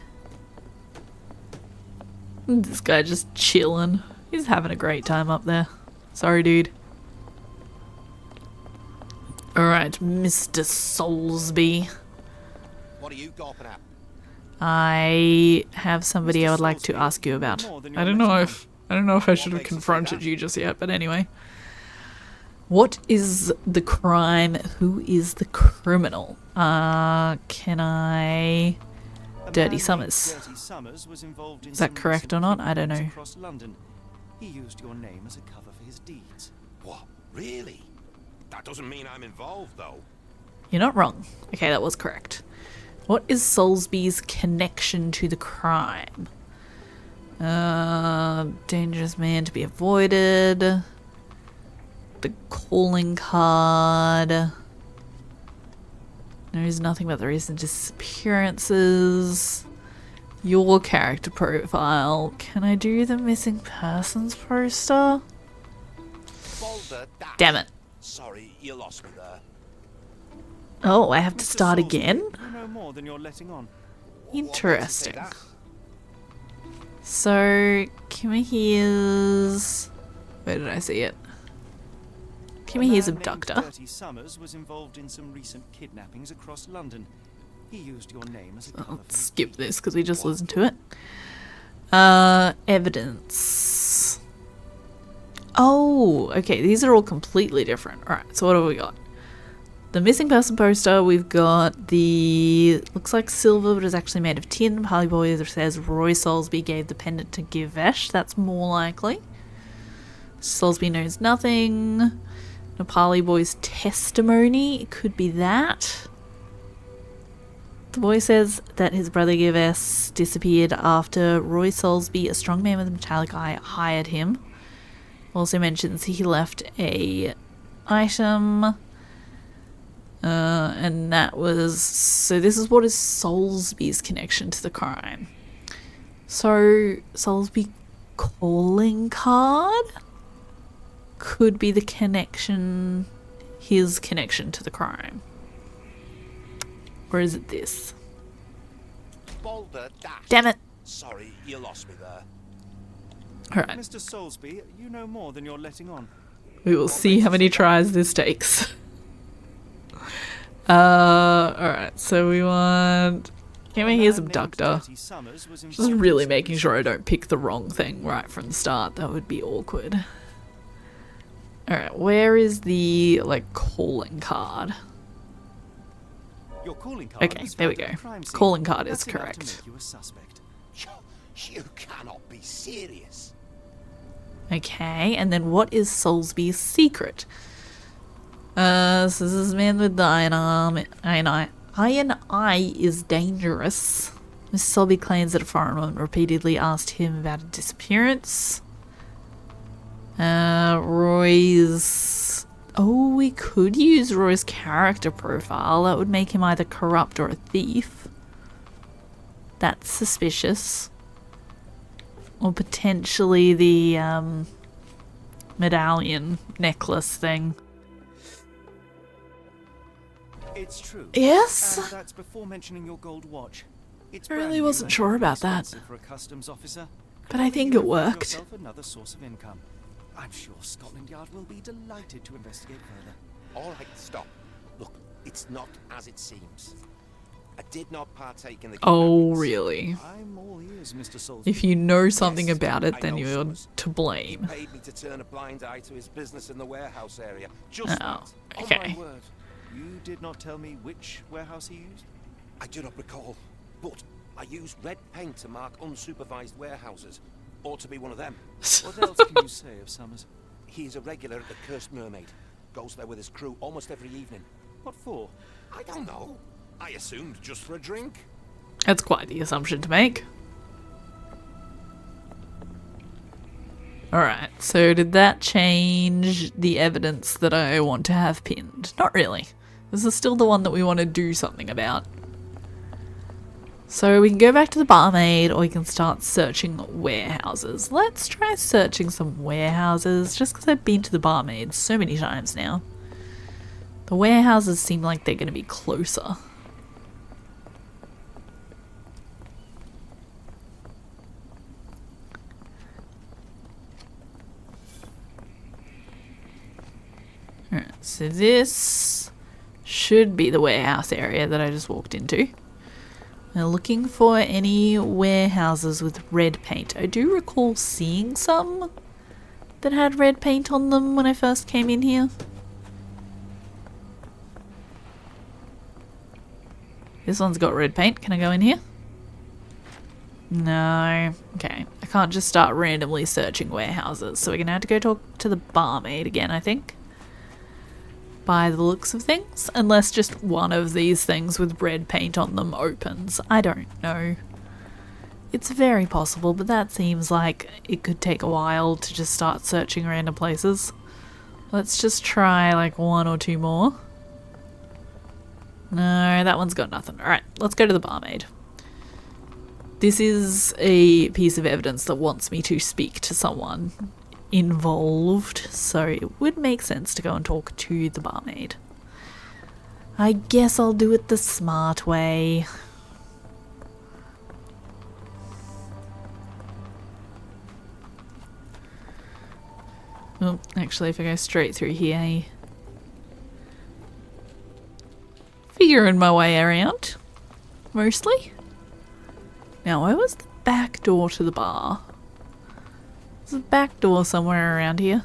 Speaker 1: This guy just chilling. He's having a great time up there. Sorry, dude. Alright, Mr. Soulsby.
Speaker 6: What are you gawping at?
Speaker 1: I have somebody I would like to ask you about. I don't know if I should have confronted you just yet, but anyway. What is the crime? Who is the criminal? Can I... Dirty Summers. Is that correct or not? I don't know.
Speaker 2: He used your name as a cover for his deeds.
Speaker 6: What? Really? That doesn't mean I'm involved, though.
Speaker 1: You're not wrong. Okay, that was correct. What is Soulsby's connection to the crime? Dangerous man to be avoided. The calling card. Knows nothing about the recent disappearances. Your character profile. Can I do the missing persons poster? Damn it.
Speaker 6: Sorry, you lost me there.
Speaker 1: Oh, I have to start again?
Speaker 2: You know more than you're letting on.
Speaker 1: Interesting. So, Kimmy here's... Where did I see it? Kimmy here's abductor.
Speaker 2: Dirty Summers was involved in some recent kidnappings across London. He used your name as a cover
Speaker 1: I'll
Speaker 2: for his
Speaker 1: skip
Speaker 2: deeds.
Speaker 1: this because we just listened to it. Evidence. Oh, okay, these are all completely different. Alright, so what have we got? The missing person poster, we've got the... Looks like silver, but it's actually made of tin. Parley Boy says Roy Soulsby gave the pendant to Givesh. That's more likely. Soulsby knows nothing. Nepali Boy's testimony, it could be that. The boy says that his brother Givesh disappeared after Roy Soulsby, a strong man with a metallic eye, hired him. Also mentions he left a item. And that was... So this is what is Soulsby's connection to the crime. So, Soulsby calling card? Could be the connection... His connection to the crime. Or is it this?
Speaker 6: Boulder Dash.
Speaker 1: Damn it!
Speaker 6: Sorry, you lost me there.
Speaker 1: Alright,
Speaker 2: Mr. Soulsby, you know more than you're letting on.
Speaker 1: we will see how many tries this takes. Alright, so we want... Kimmy here's abductor. Just really making sure I don't pick the wrong thing right from the start. That would be awkward. Alright, where is the, like, calling card?
Speaker 2: Your calling card
Speaker 1: Okay,
Speaker 2: was
Speaker 1: there we
Speaker 2: found at
Speaker 1: go.
Speaker 2: the crime scene.
Speaker 1: Calling card is
Speaker 2: That's enough to
Speaker 1: correct.
Speaker 2: make you a suspect.
Speaker 6: You cannot be serious.
Speaker 1: Okay, and then what is Soulsby's secret? So this is a man with the iron eye is dangerous. Mr. Soulsby claims that a foreign woman repeatedly asked him about a disappearance. Roy's... Oh, we could use Roy's character profile. That would make him either corrupt or a thief. That's suspicious. Or potentially the medallion necklace thing.
Speaker 2: It's true.
Speaker 1: Yes?
Speaker 2: And that's before mentioning your gold watch. It's
Speaker 1: I really
Speaker 2: brand new
Speaker 1: wasn't
Speaker 2: and
Speaker 1: sure about that.
Speaker 2: expensive for a customs officer.
Speaker 1: But I think
Speaker 2: You
Speaker 1: it
Speaker 2: have found
Speaker 1: worked.
Speaker 2: yourself another source of income. I'm sure Scotland Yard will be delighted to investigate further.
Speaker 6: All right, stop. Look, it's not as it seems. I did not partake in the
Speaker 1: Oh,
Speaker 6: kidnappings.
Speaker 1: really?
Speaker 2: I'm all ears, Mr. Salisbury.
Speaker 1: If you know something
Speaker 6: Yes,
Speaker 1: about it,
Speaker 6: I
Speaker 1: then
Speaker 6: know
Speaker 1: you're
Speaker 6: Summers.
Speaker 1: to
Speaker 6: He
Speaker 1: blame.
Speaker 6: paid me to turn a blind eye to his business in the warehouse area. Just
Speaker 1: Oh,
Speaker 6: that.
Speaker 1: okay.
Speaker 6: On my word.
Speaker 2: You did not tell me which warehouse he used?
Speaker 6: I do not recall, but I used red paint to mark unsupervised warehouses. Ought to be one of them.
Speaker 2: What else can you say of Summers?
Speaker 6: He's a regular at the Cursed Mermaid. Goes there with his crew almost every evening.
Speaker 2: What for?
Speaker 6: I don't know. I assumed just for a drink.
Speaker 1: That's quite the assumption to make. Alright, so did that change the evidence that I want to have pinned? Not really. This is still the one that we want to do something about. So we can go back to the barmaid, or we can start searching warehouses. Let's try searching some warehouses, just because I've been to the barmaid so many times now. The warehouses seem like they're going to be closer. Alright, so this should be the warehouse area that I just walked into. We're looking for any warehouses with red paint. I do recall seeing some that had red paint on them when I first came in here. This one's got red paint. Can I go in here? No. Okay. I can't just start randomly searching warehouses, so we're gonna have to go talk to the barmaid again, I think. By the looks of things. Unless just one of these things with red paint on them opens. I don't know. It's very possible, but that seems like it could take a while to just start searching random places. Let's just try like one or two more. No, that one's got nothing. Alright, let's go to the barmaid. This is a piece of evidence that wants me to speak to someone involved, so it would make sense to go and talk to the barmaid. I guess I'll do it the smart way. Oh, actually, if I go straight through here, figuring my way around, mostly. Now, where was the back door to the bar? There's a back door somewhere around here.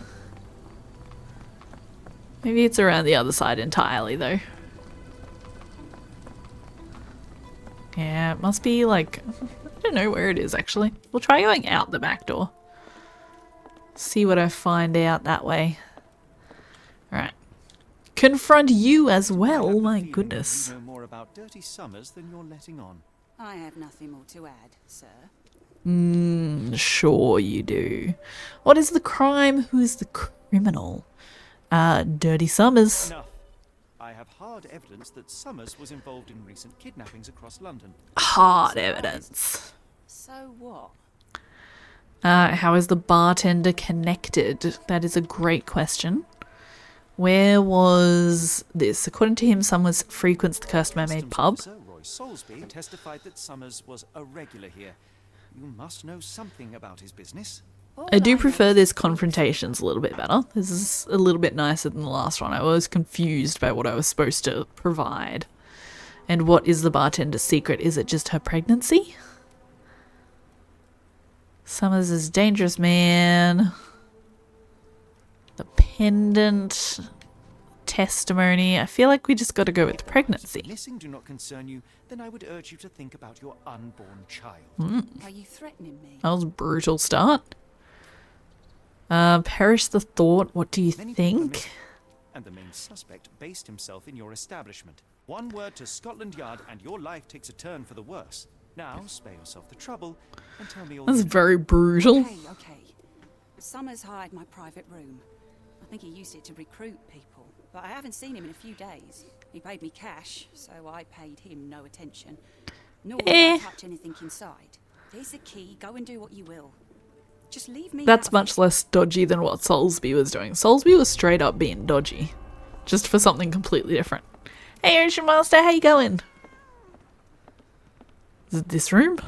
Speaker 1: Maybe it's around the other side entirely, though. Yeah, it must be like... I don't know where it is, actually. We'll try going out the back door. See what I find out that way. Alright. Confront you as well,
Speaker 2: I have a
Speaker 1: my
Speaker 2: feeling
Speaker 1: goodness.
Speaker 2: You know more about Dirty Summers than you're letting on.
Speaker 4: I have nothing more to add, sir.
Speaker 1: Sure you do. What is the crime? Who is the criminal? Dirty Summers.
Speaker 2: Enough. I have hard evidence that Summers was involved in recent kidnappings across London.
Speaker 1: Hard evidence.
Speaker 4: So what?
Speaker 1: How is the bartender connected? That is a great question. Where was this? According to him, Summers frequents the Cursed Mermaid
Speaker 2: Customs
Speaker 1: pub.
Speaker 2: officer Roy Salisbury testified that Summers was a regular here. You must know something about his business.
Speaker 1: I do prefer this confrontations a little bit better. This is a little bit nicer than the last one. I was confused by what I was supposed to provide. And what is the bartender's secret? Is it just her pregnancy? Summers is dangerous man. The pendant. Testimony. I feel like we just got to go with the pregnancy.
Speaker 2: If missing do not concern you, then I would urge you to think about your unborn child.
Speaker 4: Are you threatening me?
Speaker 1: That was a brutal start. Perish the thought. What do you
Speaker 2: Many people are
Speaker 1: think?
Speaker 2: missing, and the main suspect based himself in your establishment. One word to Scotland Yard and your life takes a turn for the worse. Now, spare yourself the trouble and tell me all
Speaker 1: That's
Speaker 2: you know.
Speaker 1: very brutal.
Speaker 4: Okay. Summers hired my private room. I think he used it to recruit people, but I haven't seen him in a few days. He paid me cash, so I paid him no attention. Nor did I touch anything inside. There's the key. Go and do what you will. Just leave me.
Speaker 1: That's
Speaker 4: out of
Speaker 1: much less dodgy than what Soulsby was doing. Soulsby was straight up being dodgy. Just for something completely different. Hey, Ocean Master, how you going? Is it this room?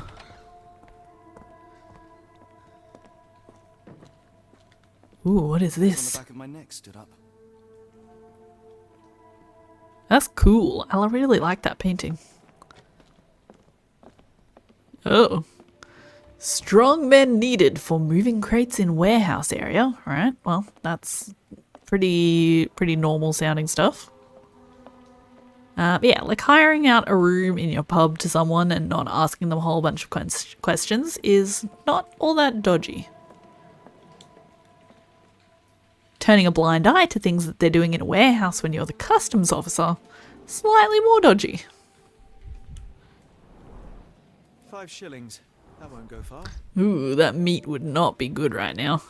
Speaker 1: Ooh, what is
Speaker 2: On the
Speaker 1: this?
Speaker 2: back of my neck stood up.
Speaker 1: That's cool. I really like that painting. Oh. Strong men needed for moving crates in warehouse area. Alright, well, that's pretty normal sounding stuff. Yeah, like hiring out a room in your pub to someone and not asking them a whole bunch of questions is not all that dodgy. Turning a blind eye to things that they're doing in a warehouse when you're the customs officer, slightly more dodgy.
Speaker 2: 5 shillings. That won't go far.
Speaker 1: Ooh, that meat would not be good right now.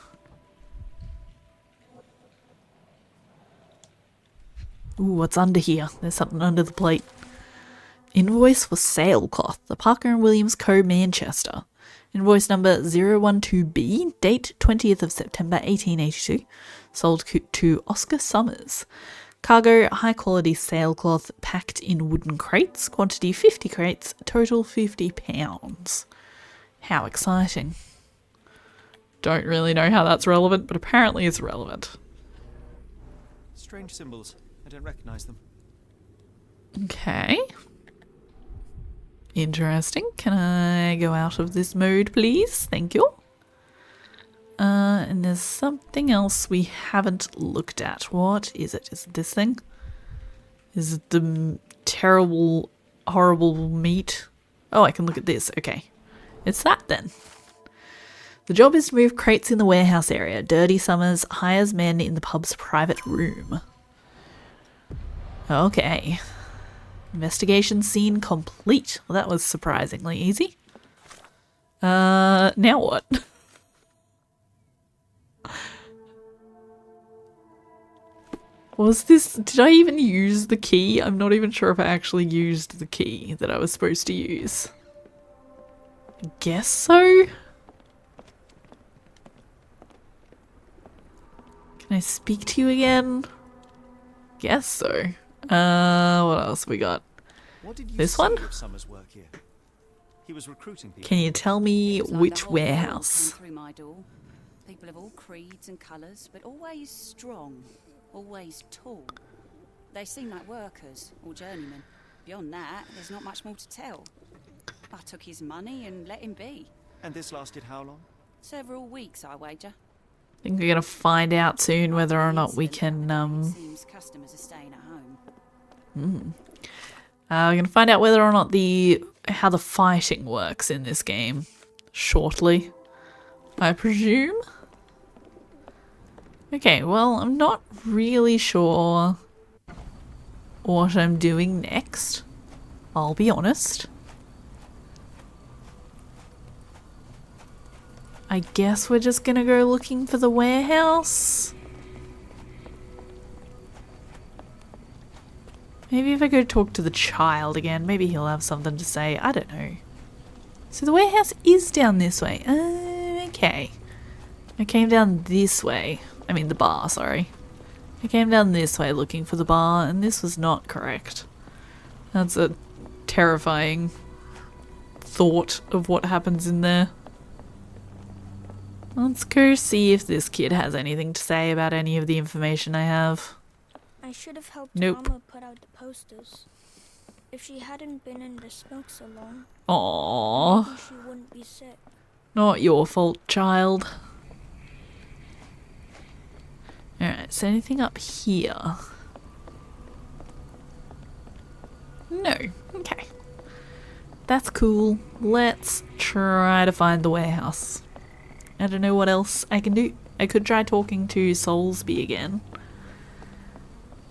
Speaker 1: Ooh, what's under here? There's something under the plate. Invoice for sailcloth. The Parker & Williams Co. Manchester. Invoice number 012B, date 20th of September 1882. Sold to Oscar Summers. Cargo, high quality sailcloth packed in wooden crates. Quantity 50 crates. Total 50 pounds. How exciting. Don't really know how that's relevant, but apparently it's relevant.
Speaker 2: Strange symbols. I don't recognize them.
Speaker 1: Okay. Interesting. Can I go out of this mode, please? Thank you. And there's something else we haven't looked at. What is it? Is it this thing? Is it the terrible, horrible meat? Oh, I can look at this. Okay. It's that then. The job is to move crates in the warehouse area. Dirty Summers hires men in the pub's private room. Okay. Investigation scene complete. Well, that was surprisingly easy. Now what? Was this... Did I even use the key? I'm not even sure if I actually used the key that I was supposed to use. I guess so? Can I speak to you again? Guess so. What else we got?
Speaker 2: What did you
Speaker 1: This
Speaker 2: see
Speaker 1: one?
Speaker 2: of Summers' work here? He was recruiting people.
Speaker 1: Can you tell me
Speaker 4: It was like
Speaker 1: which
Speaker 4: the whole world
Speaker 1: warehouse?
Speaker 4: came through my door. People of all creeds and colours, but always strong, always tall. They seem like workers or journeymen. Beyond that, there's not much more to tell. I took his money and let him be.
Speaker 2: And this lasted how long?
Speaker 4: Several weeks, I wager.
Speaker 1: I think we're gonna find out soon whether or not we can,
Speaker 4: Seems customers are staying at home.
Speaker 1: we're gonna find out whether or not how the fighting works in this game shortly, I presume. Okay, well, I'm not really sure what I'm doing next. I'll be honest. I guess we're just gonna go looking for the warehouse. Maybe if I go talk to the child again, maybe he'll have something to say. I don't know. So the warehouse is down this way. Okay. I came down this way. I mean the bar, sorry. I came down this way looking for the bar, and this was not correct. That's a terrifying thought of what happens in there. Let's go see if this kid has anything to say about any of the information I have.
Speaker 7: I should have helped
Speaker 1: Nope.
Speaker 7: Mama put out the posters. If she hadn't been in the smoke so long,
Speaker 1: Aww.
Speaker 7: maybe she wouldn't be sick.
Speaker 1: Not your fault, child. Alright, so anything up here? No. Okay. That's cool. Let's try to find the warehouse. I don't know what else I can do. I could try talking to Soulsby again.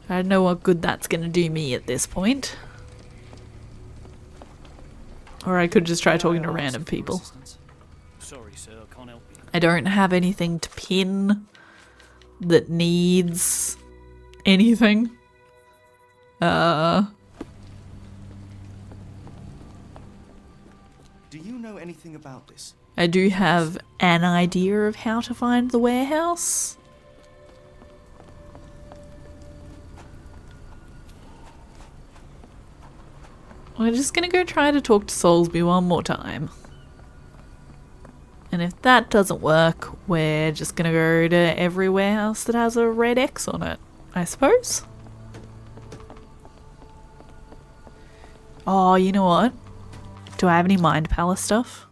Speaker 1: I don't know what good that's gonna do me at this point. Or I could just try talking to random people.
Speaker 8: Sorry, sir, I can't help you.
Speaker 1: I don't have anything to pin that needs anything.
Speaker 2: Do you know anything about this?
Speaker 1: I do have an idea of how to find the warehouse. we're just gonna go try to talk to Soulsby one more time. And if that doesn't work, we're just gonna go to every warehouse that has a red X on it, I suppose. Oh, you know what? Do I have any Mind Palace stuff?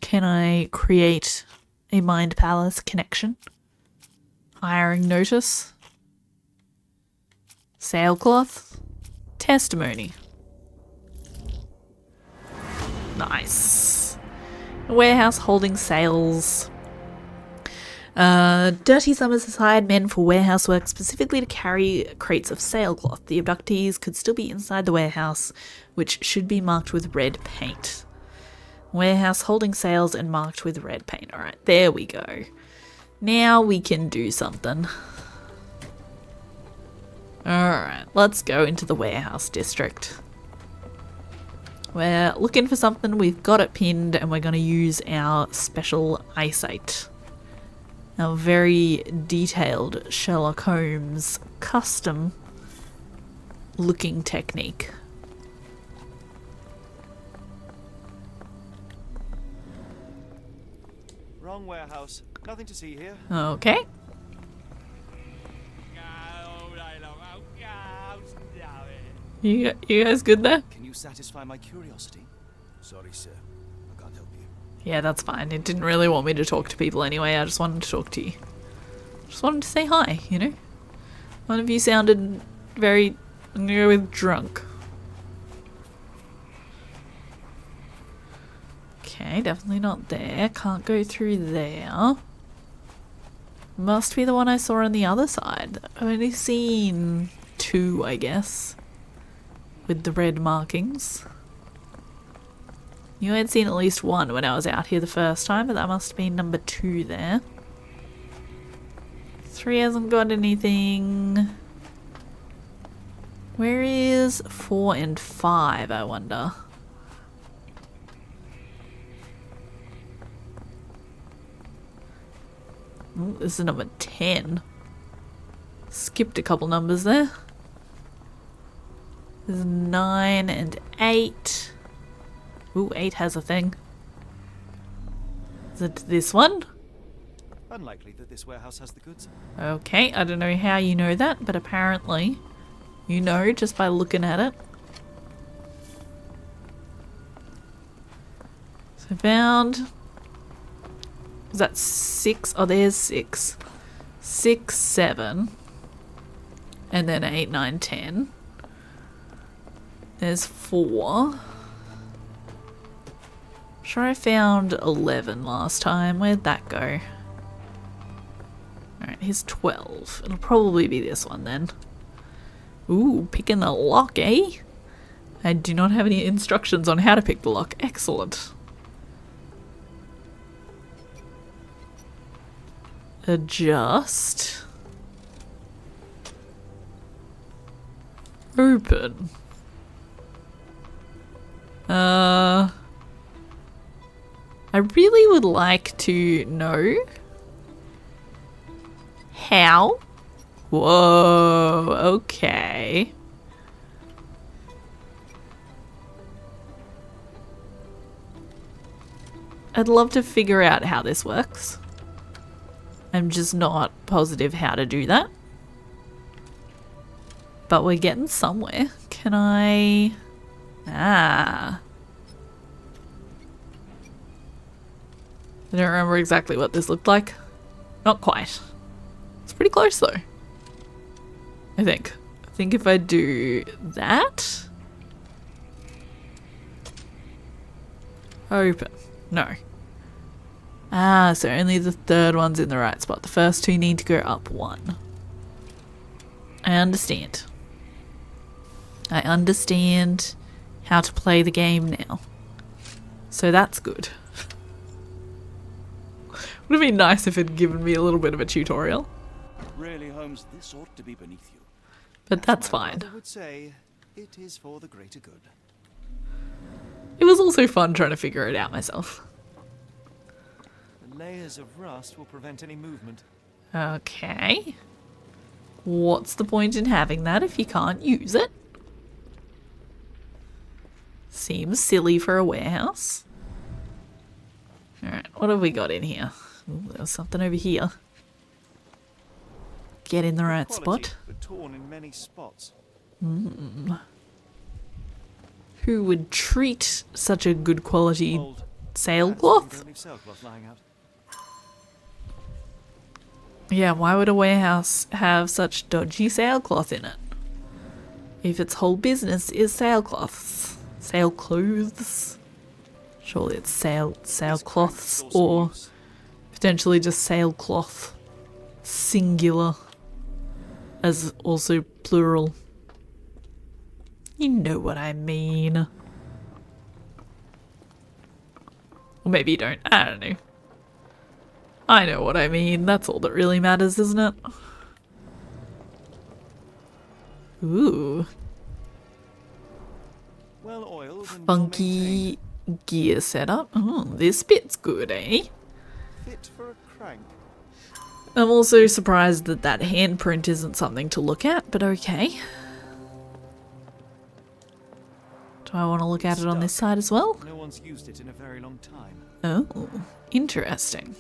Speaker 1: Can I create a Mind Palace connection? Hiring notice? Sailcloth? Testimony. Nice. A warehouse holding sales. Dirty Summers has hired men for warehouse work specifically to carry crates of sailcloth. The abductees could still be inside the warehouse, which should be marked with red paint. Warehouse holding sales and marked with red paint. Alright, there we go. Now we can do something. Alright, let's go into the warehouse district. We're looking for something, we've got it pinned, and we're going to use our special eyesight. Our very detailed Sherlock Holmes custom looking technique.
Speaker 2: Wrong warehouse. Nothing to see here.
Speaker 1: Okay. You guys good there?
Speaker 2: Can you satisfy my curiosity?
Speaker 3: Sorry, sir. I can't help you.
Speaker 1: Yeah, that's fine. It didn't really want me to talk to people anyway. I just wanted to talk to you. Just wanted to say hi, you know? One of you sounded very, I'm gonna go with drunk. Okay, definitely not there. Can't go through there. Must be the one I saw on the other side. I've only seen two, I guess. With the red markings. You had seen at least one when I was out here the first time, but that must be number 2 there. 3 hasn't got anything. Where is 4 and 5, I wonder? Ooh, this is number 10. Skipped a couple numbers there. There's 9 and 8. Ooh, 8 has a thing. Is it this one?
Speaker 2: Unlikely that this warehouse has the goods.
Speaker 1: Okay, I don't know how you know that, but apparently you know just by looking at it. So found... is that 6? Oh, there's 6. 6, 7. And then 8, 9, 10. There's 4. Sure, I found 11 last time. Where'd that go? Alright, here's 12. It'll probably be this one then. Ooh, picking the lock, eh? I do not have any instructions on how to pick the lock. Excellent. Adjust. Open. I really would like to know how. Whoa, okay. I'd love to figure out how this works. I'm just not positive how to do that. But we're getting somewhere. Can I... Ah. I don't remember exactly what this looked like. Not quite. It's pretty close though. I think. I think if I do that... Open. No. Ah, so only the third one's in the right spot. The first 2 need to go up 1. I understand. I understand how to play the game now. So that's good. Would have been nice if it had given me a little bit of a tutorial.
Speaker 3: Really, Holmes, this ought to be beneath you.
Speaker 1: But that's fine.
Speaker 2: I would say it is for the greater good.
Speaker 1: It was also fun trying to figure it out myself.
Speaker 2: The layers of rust will prevent any movement.
Speaker 1: Okay. What's the point in having that if you can't use it? Seems silly for a warehouse. Alright, what have we got in here? Ooh, there's something over here. Get in the right
Speaker 2: Quality,
Speaker 1: spot.
Speaker 2: but torn in many spots.
Speaker 1: Who would treat such a good quality
Speaker 2: Old.
Speaker 1: sailcloth?
Speaker 2: Don't leave sailcloth lying out.
Speaker 1: Yeah, why would a warehouse have such dodgy sailcloth in it? If its whole business is sailcloths. Sailclothes. Surely it's sailcloths or potentially just sailcloth. Singular. As also plural. You know what I mean. Or maybe you don't. I don't know. I know what I mean. That's all that really matters, isn't it? Ooh.
Speaker 2: Well oiled and
Speaker 1: Funky gear setup. Oh, this bit's good, eh?
Speaker 2: fit for a crank.
Speaker 1: I'm also surprised that that handprint isn't something to look at, but okay. Do I want to look at it on this side as well?
Speaker 2: No one's used it in a very long time.
Speaker 1: Oh, interesting.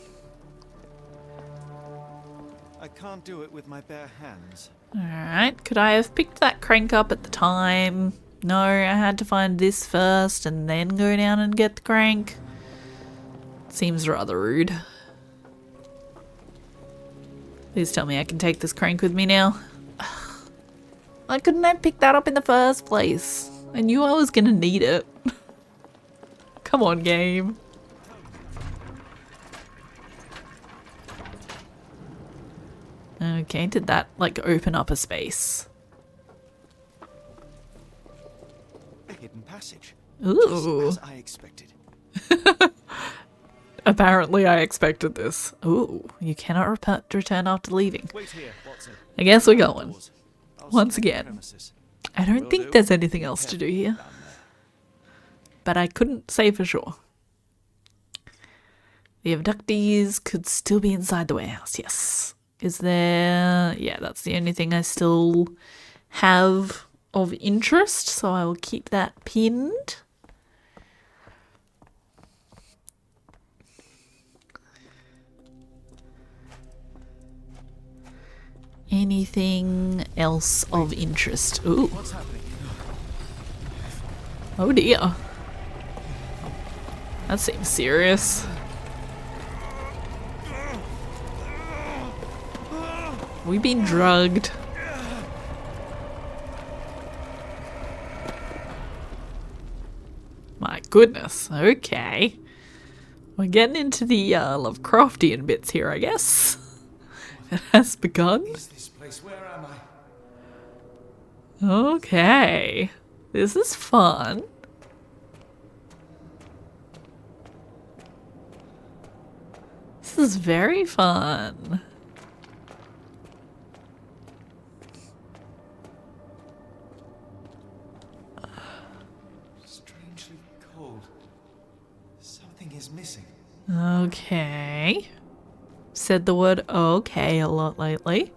Speaker 2: I can't do it with my bare hands.
Speaker 1: Alright, could I have picked that crank up at the time? No, I had to find this first and then go down and get the crank. Seems rather rude. Please tell me I can take this crank with me now. Why couldn't I pick that up in the first place? I knew I was gonna need it. Come on, game. Okay, did that like open up a space?
Speaker 2: A hidden passage.
Speaker 1: Ooh.
Speaker 2: Just as I expected.
Speaker 1: Apparently I expected this. Ooh, you cannot return after leaving.
Speaker 2: Wait here, Watson.
Speaker 1: I guess we're going.
Speaker 2: I'll
Speaker 1: Once
Speaker 2: scan the
Speaker 1: again.
Speaker 2: premises.
Speaker 1: I don't
Speaker 2: Will
Speaker 1: think
Speaker 2: do.
Speaker 1: there's anything else to do here.
Speaker 2: Down there.
Speaker 1: But I couldn't say for sure. The abductees could still be inside the warehouse, yes. Is there... Yeah, that's the only thing I still have of interest, so I will keep that pinned. Anything else of interest? Ooh.
Speaker 2: What's happening?
Speaker 1: Oh dear. That seems serious. We've been drugged. My goodness, okay. We're getting into the Lovecraftian bits here, I guess. It has begun.
Speaker 2: Is this place? Where am I?
Speaker 1: Okay. This is fun. This is very fun.
Speaker 2: Strangely cold. Something is missing.
Speaker 1: Okay. Said the word okay a lot lately.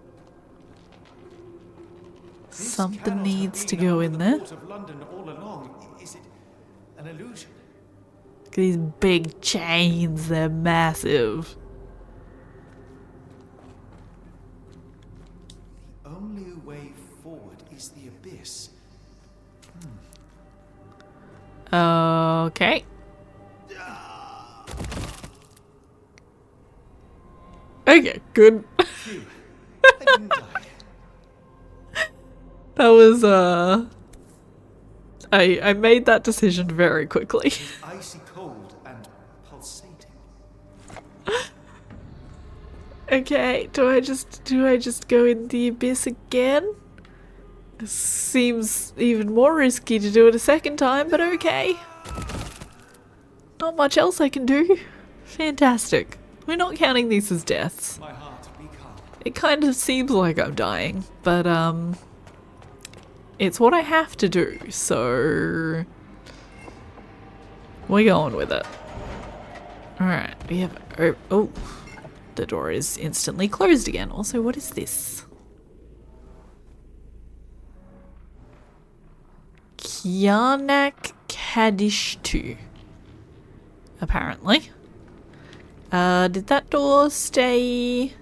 Speaker 2: This
Speaker 1: Something
Speaker 2: cannot have
Speaker 1: needs to
Speaker 2: been
Speaker 1: go
Speaker 2: under
Speaker 1: in
Speaker 2: the
Speaker 1: there.
Speaker 2: port of London all along. Is it an illusion?
Speaker 1: Look at these big chains, they're massive.
Speaker 2: The only way forward is the abyss.
Speaker 1: Okay. Okay, good.
Speaker 2: Phew. I didn't die.
Speaker 1: That was, I made that decision very quickly.
Speaker 2: Icy cold and pulsating.
Speaker 1: Okay, do I just go in the abyss again? This seems even more risky to do it a second time, but okay. Not much else I can do. Fantastic. We're not counting these as deaths.
Speaker 2: My heart, be calm.
Speaker 1: It kind of seems like I'm dying, but it's what I have to do, so we're going with it. Alright, we have oh, the door is instantly closed again. Also, what is this? Kianak Hadishtu, apparently. Did that door stay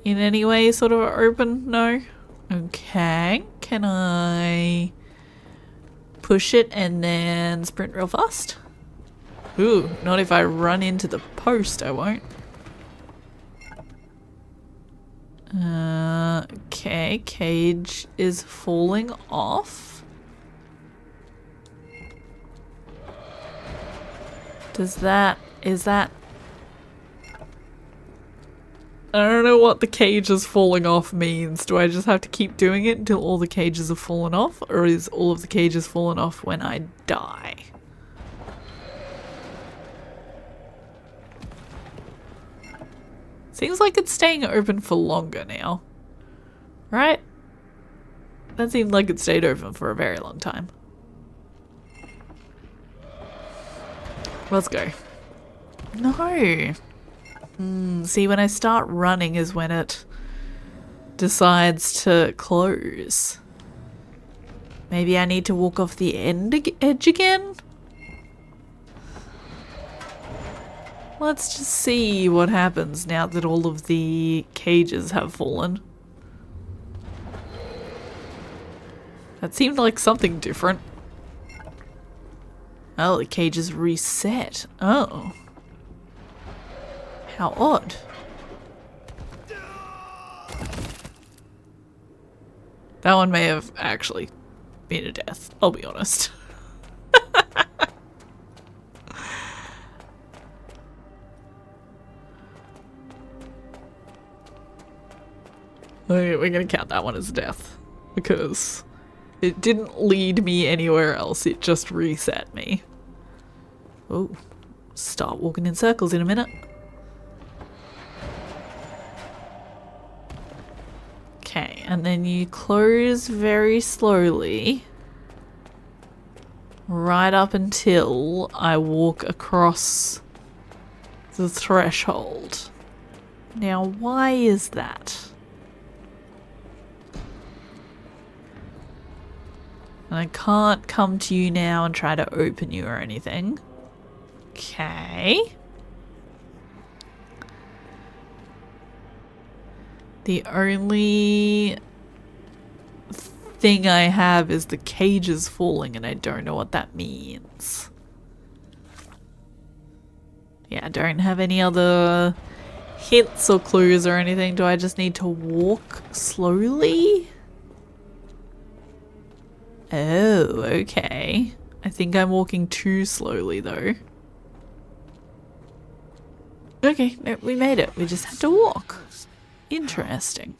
Speaker 1: in any way sort of open? No? Okay. Can I push it and then sprint real fast? Ooh, not if I run into the post, I won't. Okay, cage is falling off. Is that... I don't know what the cage is falling off means. Do I just have to keep doing it until all the cages have fallen off? Or is all of the cages fallen off when I die? Seems like it's staying open for longer now. Right? That seemed like it stayed open for a very long time. Let's go. No! See, when I start running is when it decides to close. Maybe I need to walk off the edge again? Let's just see what happens now that all of the cages have fallen. That seemed like something different. Oh, the cage is reset. Oh. How odd. That one may have actually been a death, I'll be honest. Okay, we're gonna count that one as a death because it didn't lead me anywhere else, it just reset me. Oh, start walking in circles in a minute. Okay, and then you close very slowly right up until I walk across the threshold. Now, why is that? And I can't come to you now and try to open you or anything. Okay. The only thing I have is the cage is falling and I don't know what that means. Yeah, I don't have any other hints or clues or anything. Do I just need to walk slowly? Oh, okay. I think I'm walking too slowly though. Okay, no, we made it. We just had to walk. Interesting.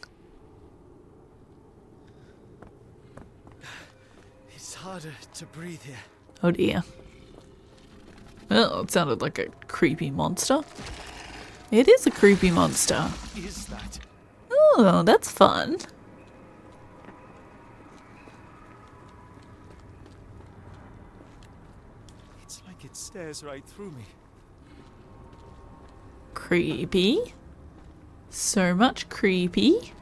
Speaker 2: It's harder to breathe here.
Speaker 1: Oh dear. Oh, it sounded like a creepy monster. It is a creepy monster.
Speaker 2: What is that?
Speaker 1: Oh, that's fun.
Speaker 2: It's like it stares right through me.
Speaker 1: Creepy. So much creepy.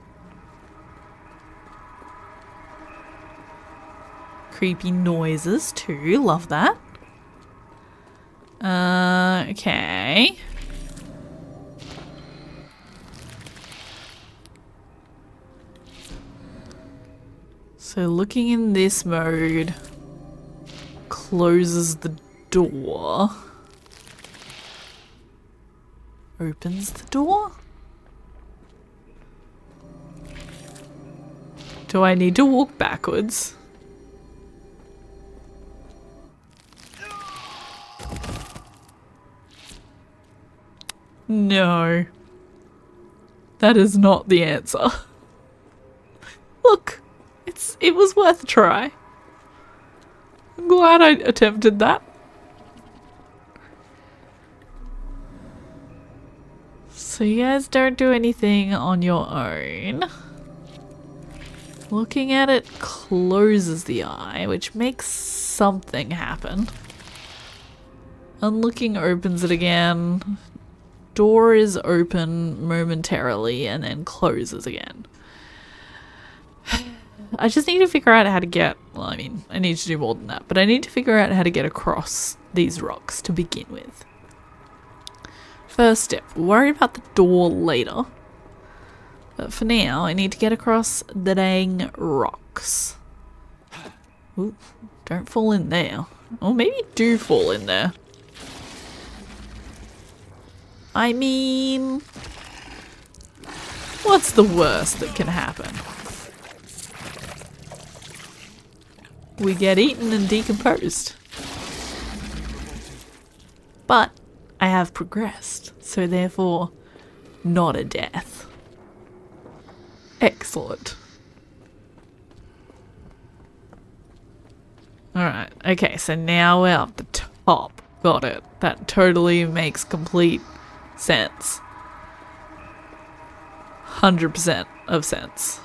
Speaker 1: Creepy noises too, love that. Okay. So looking in this mode closes the door. Opens the door? Do I need to walk backwards? No. That is not the answer. Look, it was worth a try. I'm glad I attempted that. So you guys don't do anything on your own. Looking at it closes the eye, which makes something happen. Unlooking opens it again. Door is open momentarily and then closes again. I just need to figure out how to get, well, I mean, I need to do more than that, but I need to figure out how to get across these rocks to begin with. First step, we'll worry about the door later. But for now, I need to get across the dang rocks. Ooh, don't fall in there. Or maybe do fall in there. I mean, what's the worst that can happen? We get eaten and decomposed. But I have progressed, so therefore not a death. Excellent. Alright, okay, so now we're up the top. Got it. That totally makes complete sense. 100% of sense.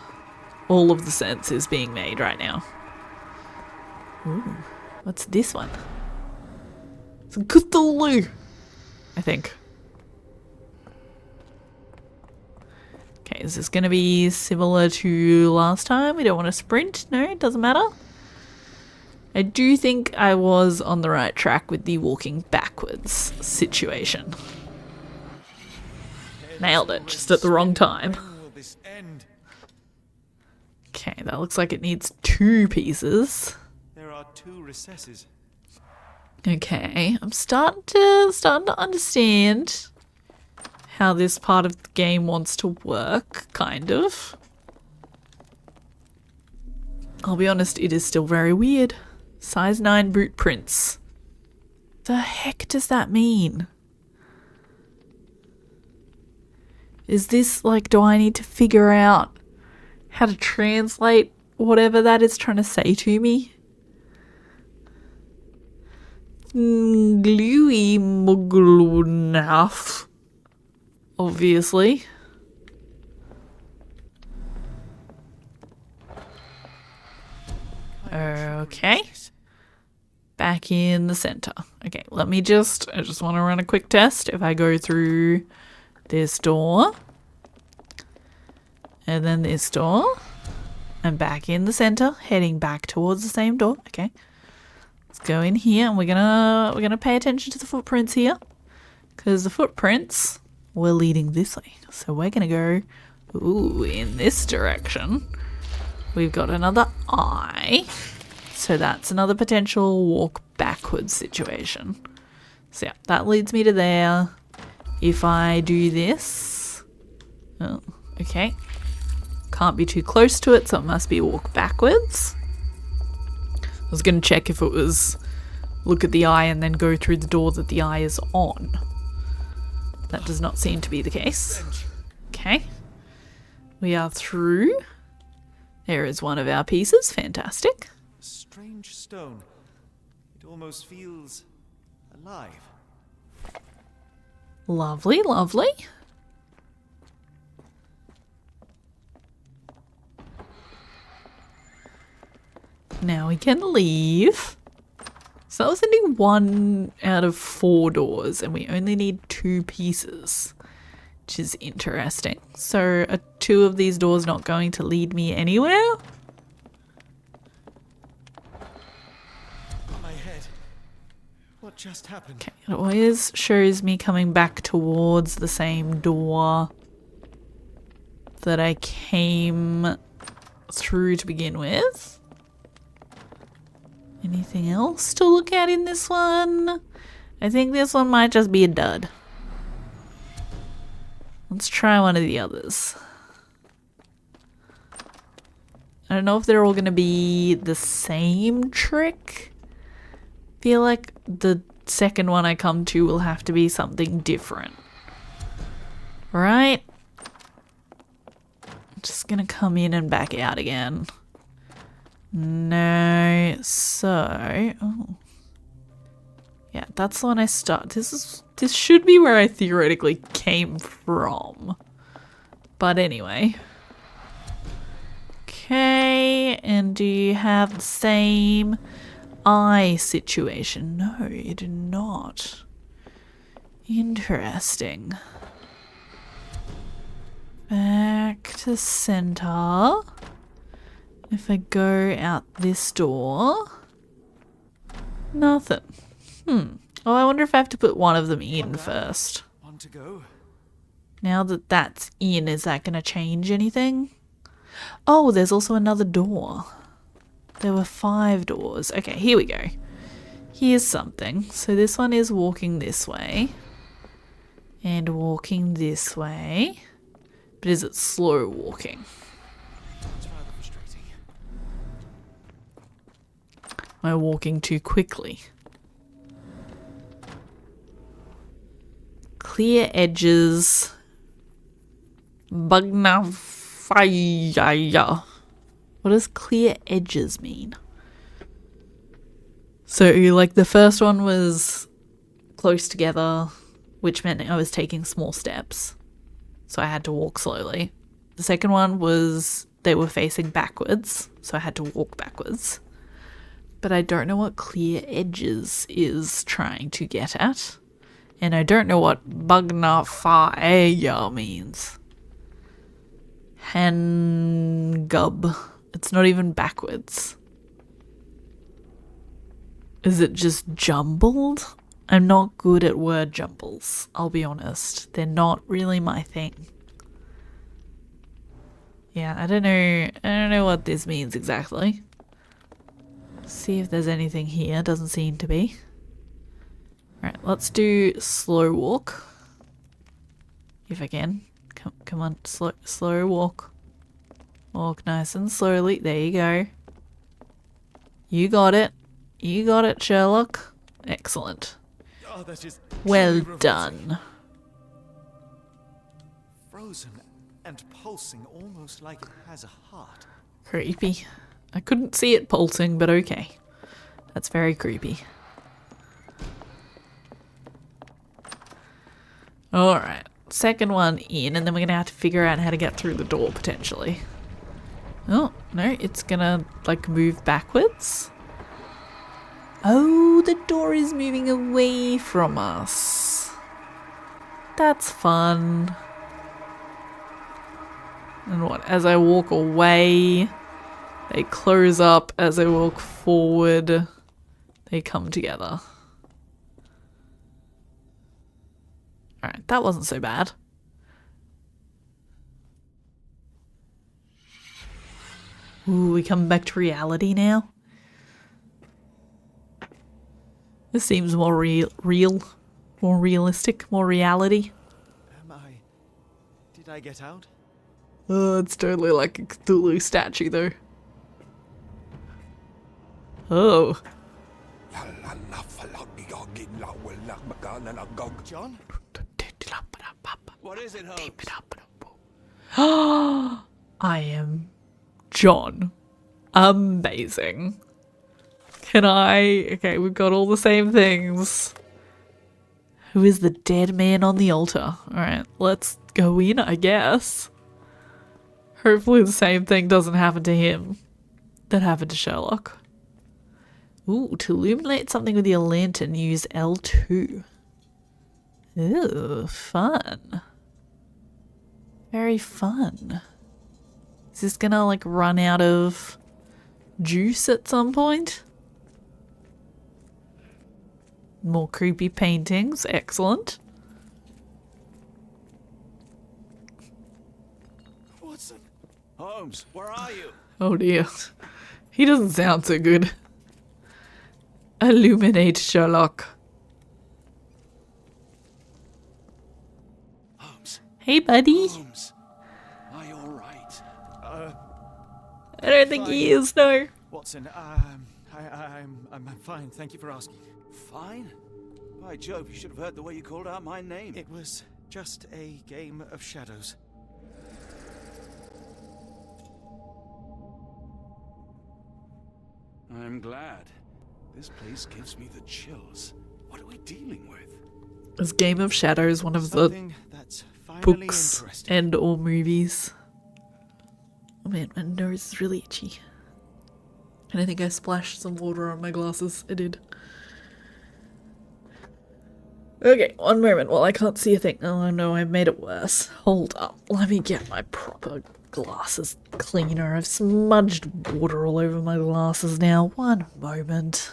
Speaker 1: All of the sense is being made right now. Ooh, what's this one? It's Cthulhu, I think. Okay, is this going to be similar to last time? We don't want to sprint? No, it doesn't matter. I do think I was on the right track with the walking backwards situation. Nailed it, just at the wrong time. Okay, that looks like it needs 2 pieces.
Speaker 2: There are 2 recesses.
Speaker 1: Okay, I'm starting to understand how this part of the game wants to work, kind of. I'll be honest, it is still very weird. Size 9 boot prints. The heck does that mean? Is this like, do I need to figure out how to translate whatever that is trying to say to me? Gluey muglunaf. Obviously. Okay. Back in the center. Okay, I just want to run a quick test. If I go through this door, and then this door, and back in the center, heading back towards the same door. Okay. Let's go in here, and we're gonna pay attention to the footprints here, because the footprints were leading this way. So we're gonna go, ooh, in this direction. We've got another eye, so that's another potential walk backwards situation. So yeah, that leads me to there. If I do this, oh, okay, can't be too close to it, so it must be a walk backwards. I was going to check if it was look at the eye and then go through the door that the eye is on. That does not seem to be the case. Okay. We are through. There is one of our pieces. Fantastic.
Speaker 2: A strange stone. It almost feels alive.
Speaker 1: Lovely, lovely. Now we can leave. So that was only 1 out of 4 doors, and we only need 2 pieces, which is interesting. So are 2 of these doors not going to lead me anywhere?
Speaker 2: My head. What just happened?
Speaker 1: Okay, it always shows me coming back towards the same door that I came through to begin with. Anything else to look at in this one? I think this one might just be a dud. Let's try one of the others. I don't know if they're all going to be the same trick. Feel like the second one I come to will have to be something different. Right? I'm just going to come in and back out again. No, so, oh. Yeah, that's the one I start. This should be where I theoretically came from. But anyway. Okay, and do you have the same eye situation? No, you do not. Interesting. Back to center. If I go out this door... Nothing. Oh, I wonder if I have to put one of them in first.
Speaker 2: One to go.
Speaker 1: Now that that's in, is that going to change anything? Oh, there's also another door. There were 5 doors. Okay, here we go. Here's something. So this one is walking this way. And walking this way. But is it slow walking?
Speaker 2: It's rather frustrating.
Speaker 1: Am I walking too quickly? Clear edges. Bugnafire. What does clear edges mean? So, like, the first one was close together, which meant I was taking small steps. So I had to walk slowly. The second one was they were facing backwards, so I had to walk backwards. But I don't know what clear edges is trying to get at. And I don't know what bugnafire means. Hangub. It's not even backwards. Is it just jumbled? I'm not good at word jumbles, I'll be honest. They're not really my thing. Yeah, I don't know what this means exactly. See if there's anything here. Doesn't seem to be. Alright, let's do slow walk. If I can. Come on, slow walk. Walk nice and slowly. There you go. You got it. You got it, Sherlock. Excellent.
Speaker 2: Oh, that is
Speaker 1: Well
Speaker 2: truly
Speaker 1: done.
Speaker 2: Frozen and pulsing, almost like it has a heart.
Speaker 1: Creepy. I couldn't see it pulsing, but okay. That's very creepy. Alright. Second one in, and then we're gonna have to figure out how to get through the door, potentially. Oh, no, it's gonna, like, move backwards. Oh, the door is moving away from us. That's fun. And what, as I walk away, they close up. As I walk forward, they come together. Alright, that wasn't so bad. Ooh, we come back to reality now. This seems more real, more realistic, more reality.
Speaker 2: Did I get out?
Speaker 1: It's totally like a Cthulhu statue, though. Oh.
Speaker 2: John?
Speaker 3: What is it, Holmes?
Speaker 1: I am John. Amazing. Can I... Okay, we've got all the same things. Who is the dead man on the altar? Alright, let's go in, I guess. Hopefully the same thing doesn't happen to him that happened to Sherlock. Ooh, to illuminate something with your lantern, use L2. Ooh, fun. Very fun. Is this gonna, like, run out of juice at some point? More creepy paintings. Excellent.
Speaker 2: Watson.
Speaker 3: Holmes, where are you?
Speaker 1: Oh dear. He doesn't sound so good. Illuminate Sherlock.
Speaker 3: Holmes.
Speaker 1: Hey, buddy.
Speaker 3: Holmes. Are you alright?
Speaker 1: I don't think he is, no.
Speaker 2: Watson, I'm fine. Thank you for asking.
Speaker 3: Fine? By Jove, you should have heard the way you called out my name.
Speaker 2: It was just a game of shadows.
Speaker 3: I'm glad. This place gives me the chills. What are we dealing with?
Speaker 1: Is Game of Shadows one of the
Speaker 2: Something that's finally
Speaker 1: books
Speaker 2: interesting.
Speaker 1: and or movies? Oh man, my nose is really itchy. And I think I splashed some water on my glasses. I did. Okay, one moment while I can't see a thing. Oh no, I've made it worse. Hold up. Let me get my proper glasses cleaner. I've smudged water all over my glasses now. One moment.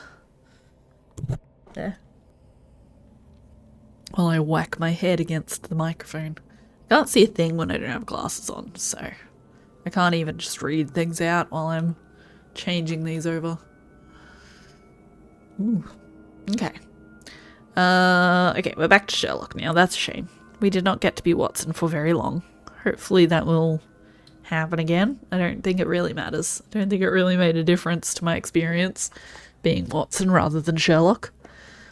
Speaker 1: There. While I whack my head against the microphone. Can't see a thing when I don't have glasses on, so I can't even just read things out while I'm changing these over. Ooh. Okay. Okay, we're back to Sherlock now. That's a shame. We did not get to be Watson for very long. Hopefully that will happen again. I don't think it really matters. I don't think it really made a difference to my experience being Watson rather than Sherlock.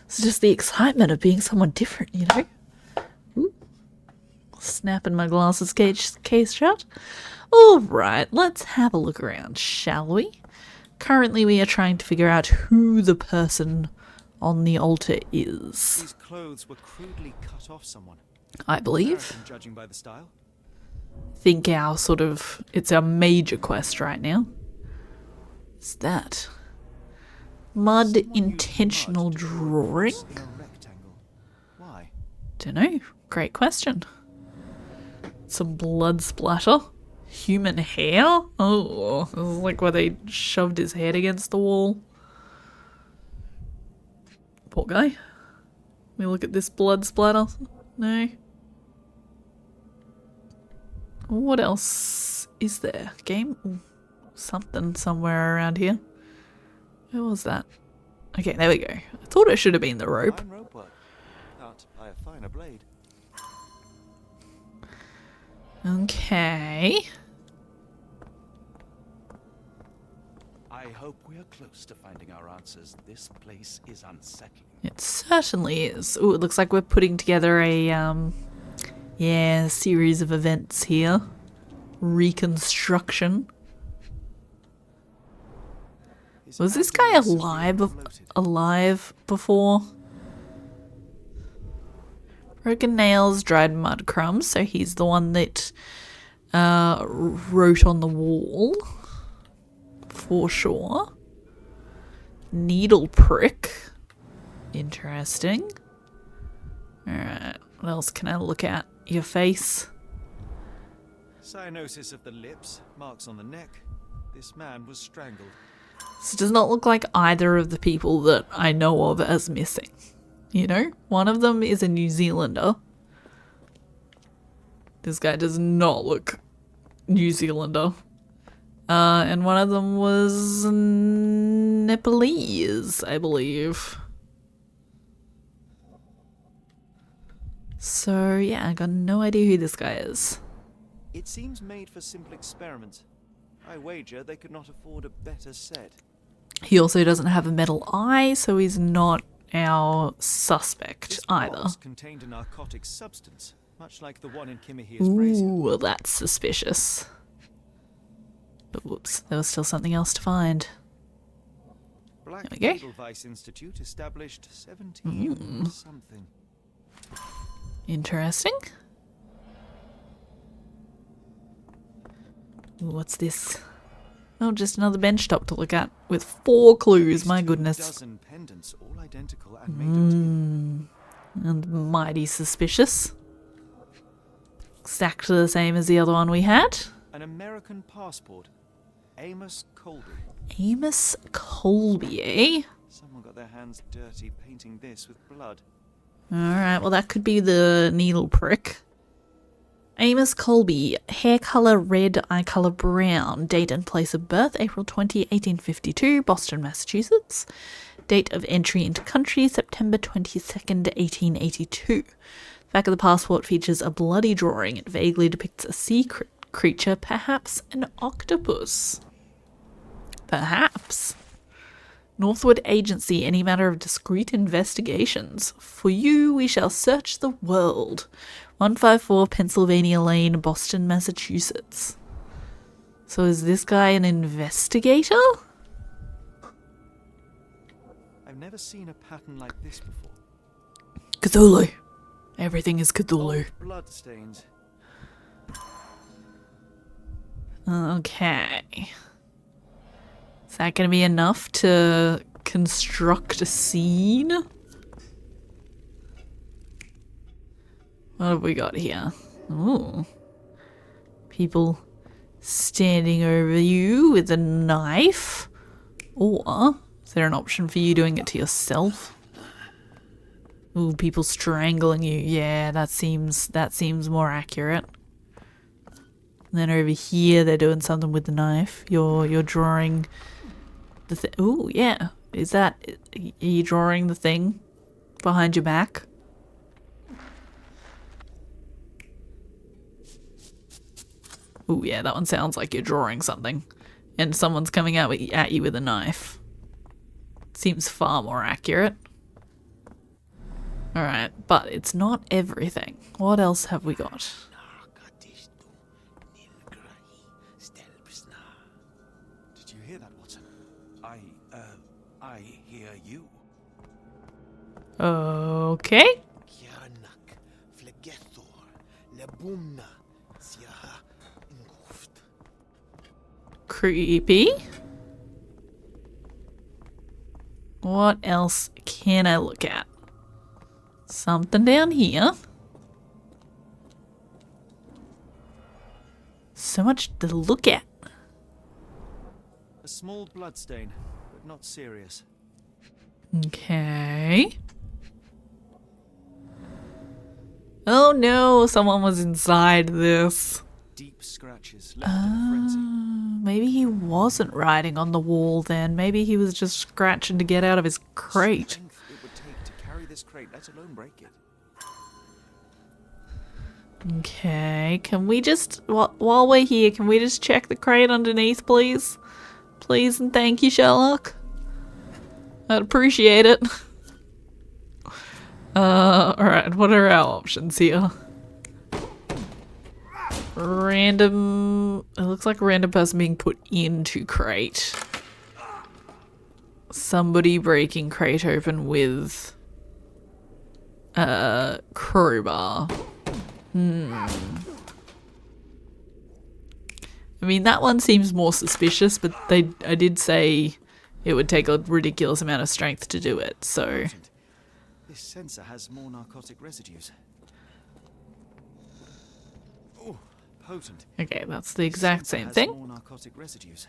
Speaker 1: It's just the excitement of being someone different, you know? Ooh. Snapping my glasses case shut. Alright, let's have a look around, shall we? Currently we are trying to figure out who the person on the altar is.
Speaker 2: These clothes were crudely cut off someone.
Speaker 1: I believe.
Speaker 2: American, judging by the style.
Speaker 1: Think it's our major quest right now. What's that? Mud
Speaker 2: Someone used
Speaker 1: intentional
Speaker 2: mud to draw a
Speaker 1: drawing?
Speaker 2: cross in a rectangle. Why?
Speaker 1: Dunno. Great question. Some blood splatter. Human hair? Oh, this is like where they shoved his head against the wall. Poor guy. We look at this blood splatter. No. What else is there? Game? Ooh, something somewhere around here. Where was that? Okay, there we go. I thought it should have been the rope.
Speaker 2: Fine rope work. Cut by a finer blade.
Speaker 1: Okay.
Speaker 3: I hope we are close to finding our answers. This place is unsettling.
Speaker 1: It certainly is. Ooh, it looks like we're putting together a, series of events here. Reconstruction. Was this guy alive before? Broken nails, dried mud crumbs. So he's the one that wrote on the wall. For sure. Needle prick. Interesting. Alright, what else can I look at? Your face.
Speaker 2: Cyanosis of the lips, marks on the neck. This man was strangled.
Speaker 1: This does not look like either of the people that I know of as missing. You know? One of them is a New Zealander. This guy does not look New Zealander. And one of them was Nepalese, I believe. So, yeah, I got no idea who this guy is.
Speaker 2: It seems made for simple experiments. I wager they could not afford a better set.
Speaker 1: He also doesn't have a metal eye, so he's not our suspect
Speaker 2: This
Speaker 1: either.
Speaker 2: box contained a narcotic substance, much like the one in Kimihir's brazier.
Speaker 1: Ooh, that's suspicious. But whoops, there was still something else to find.
Speaker 2: Black
Speaker 1: There we go.
Speaker 2: Edelweiss Institute established 17 something.
Speaker 1: Interesting. Ooh, what's this? Oh, just another bench top to look at with 4 clues. My goodness.
Speaker 2: 2 pendants, all identical and made of tin.
Speaker 1: And mighty suspicious. Exactly the same as the other one we had.
Speaker 2: An American passport. Amos Colby.
Speaker 1: Amos Colby, eh?
Speaker 2: Someone got their hands dirty painting this with blood.
Speaker 1: Alright, well that could be the needle prick. Amos Colby, hair colour red, eye colour brown, date and place of birth April 20, 1852, Boston, Massachusetts. Date of entry into country September 22nd, 1882. The back of the passport features a bloody drawing. It vaguely depicts a sea creature, perhaps an octopus. Perhaps. Northwood Agency, any matter of discreet investigations. For you, we shall search the world. 154 Pennsylvania Lane, Boston, Massachusetts. So is this guy an investigator?
Speaker 2: I've never seen a pattern like this before.
Speaker 1: Cthulhu. Everything is Cthulhu.
Speaker 2: Blood stains.
Speaker 1: Okay. Is that going to be enough to construct a scene? What have we got here? Ooh. People standing over you with a knife. Or is there an option for you doing it to yourself? Ooh, people strangling you. Yeah, that seems more accurate. And then over here they're doing something with the knife. You're drawing the thing. Ooh, yeah. Are you drawing the thing behind your back? Ooh, yeah, that one sounds like you're drawing something. And someone's coming out at you with a knife. Seems far more accurate. Alright, but it's not everything. What else have we got?
Speaker 2: Did you hear that, Watson?
Speaker 3: I hear you.
Speaker 1: Okay. Creepy. What else can I look at? Something down here. So much to look at.
Speaker 2: A small bloodstain, but not serious.
Speaker 1: Okay. Oh no, someone was inside this.
Speaker 2: Deep scratches left in a frenzy.
Speaker 1: Maybe he wasn't writing on the wall then. Maybe he was just scratching to get out of his crate.
Speaker 2: Strength it would take to carry this crate, let alone break it.
Speaker 1: Okay, can we just, while we're here, can we just check the crate underneath, please? Please and thank you, Sherlock. I'd appreciate it. Alright, what are our options here? Random, it looks like a random person being put into crate. Somebody breaking crate open with a crowbar. I mean, that one seems more suspicious, but I did say it would take a ridiculous amount of strength to do it, so...
Speaker 2: This sensor has more narcotic residues. Oh, potent.
Speaker 1: Okay, that's the exact
Speaker 2: Sensor
Speaker 1: same
Speaker 2: has
Speaker 1: thing.
Speaker 2: More narcotic residues.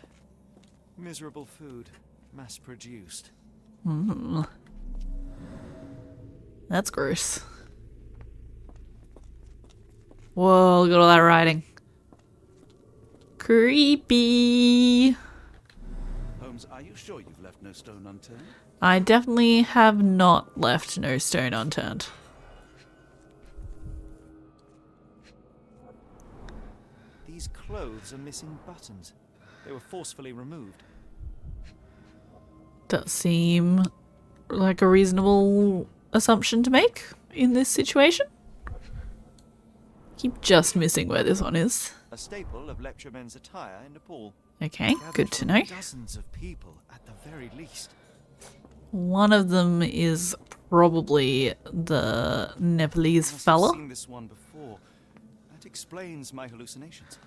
Speaker 2: Miserable food, mass-produced.
Speaker 1: That's gross. Whoa, look at all that writing. Creepy.
Speaker 3: Holmes, are you sure you've left no stone unturned?
Speaker 1: I definitely have not left no stone unturned.
Speaker 2: These clothes are missing buttons. They were forcefully removed.
Speaker 1: Does seem like a reasonable assumption to make in this situation. Keep just missing where this one is.
Speaker 2: A staple of lecturemen's attire in Nepal.
Speaker 1: Okay,
Speaker 2: Gathered
Speaker 1: good to
Speaker 2: from
Speaker 1: know.
Speaker 2: Dozens of people at the very least.
Speaker 1: One of them is probably the Nepalese
Speaker 2: I must have
Speaker 1: fella.
Speaker 2: seen this one before. That explains my hallucinations.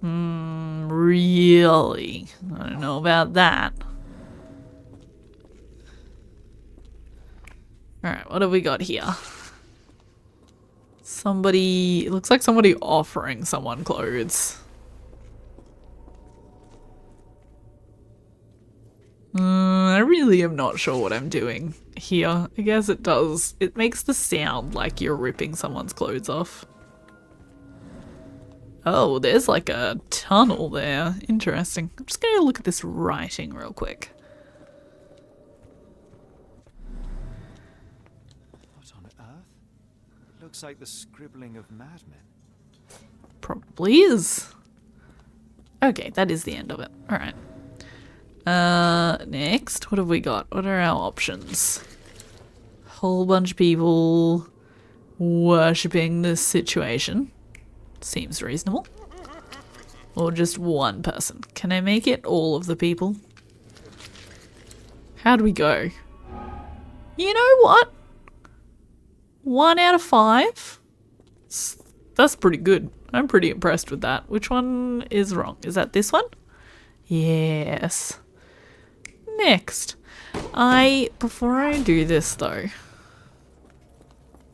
Speaker 1: Really? I don't know about that. Alright, what have we got here? Somebody... It looks like somebody offering someone clothes. I really am not sure what I'm doing here. I guess it does. It makes the sound like you're ripping someone's clothes off. Oh, there's like a tunnel there. Interesting. I'm just going to look at this writing real quick.
Speaker 2: What on earth? It looks like the scribbling of madmen.
Speaker 1: Probably is. Okay, that is the end of it. Alright. Next, what have we got? What are our options? Whole bunch of people worshipping this situation. Seems reasonable. Or just one person. Can I make it all of the people? How'd we go? You know what? 1 out of 5? That's pretty good. I'm pretty impressed with that. Which one is wrong? Is that this one? Yes. Next. Before I do this though,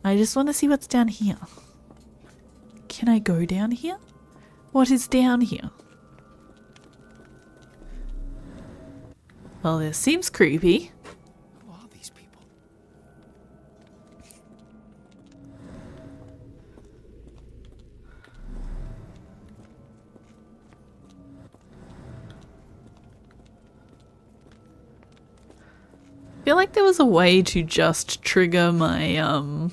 Speaker 1: I just want to see what's down here. Can I go down here? What is down here? Well, this seems creepy.
Speaker 2: Who are these people?
Speaker 1: I feel like there was a way to just trigger my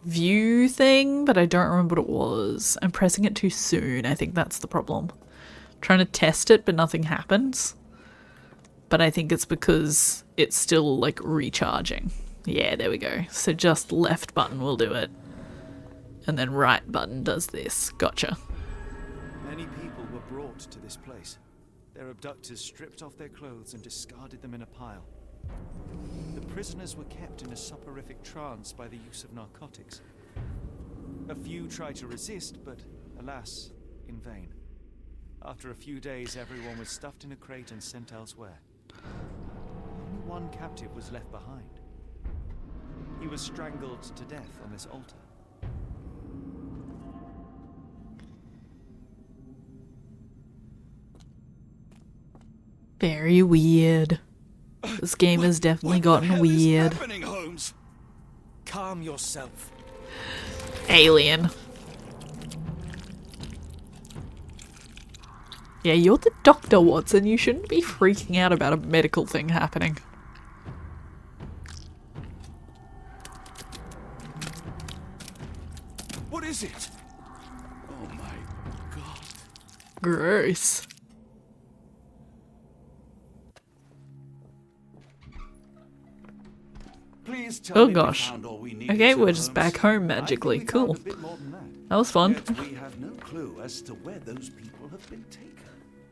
Speaker 1: view thing, but I don't remember what it was. I'm pressing it too soon. I think that's the problem. Trying to test it, but nothing happens. But I think it's because it's still like recharging. Yeah, there we go. So just left button will do it. And then right button does this. Gotcha.
Speaker 2: Many people were brought to this place. Their abductors stripped off their clothes and discarded them in a pile. The prisoners were kept in a soporific trance by the use of narcotics. A few tried to resist, but alas, in vain. After a few days, everyone was stuffed in a crate and sent elsewhere. Only one captive was left behind. He was strangled to death on this altar.
Speaker 1: Very weird. This game has definitely gotten weird.
Speaker 3: What's happening, Holmes?
Speaker 2: Calm yourself.
Speaker 1: Alien. Yeah, you're the doctor, Watson. You shouldn't be freaking out about a medical thing happening.
Speaker 3: What is it? Oh my God.
Speaker 1: Gross.
Speaker 3: Please tell
Speaker 1: Oh
Speaker 3: me we
Speaker 1: gosh.
Speaker 3: found all we needed
Speaker 1: Okay,
Speaker 3: to,
Speaker 1: we're just
Speaker 3: Holmes.
Speaker 1: back home
Speaker 2: I
Speaker 1: magically.
Speaker 2: think we found
Speaker 1: Cool.
Speaker 2: a bit more than that.
Speaker 1: That was fun.
Speaker 3: Yet we have no clue as to where those people have been taken.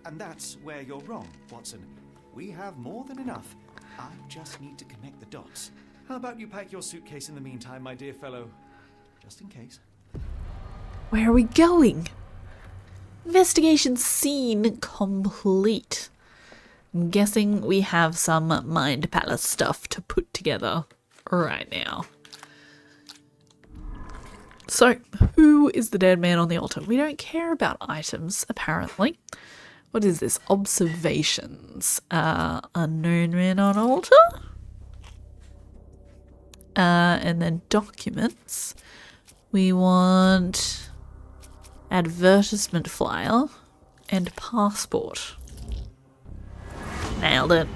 Speaker 2: And that's where you're wrong, Watson. We have more than enough. I just need to connect the dots. How about you pack your suitcase in the meantime, my dear fellow? Just in case.
Speaker 1: Where are we going? Investigation scene complete. I'm guessing we have some Mind Palace stuff to put together right now. So, who is the dead man on the altar? We don't care about items, apparently. What is this? Observations. Unknown man on altar? And then documents. We want advertisement flyer and passport. Nailed it.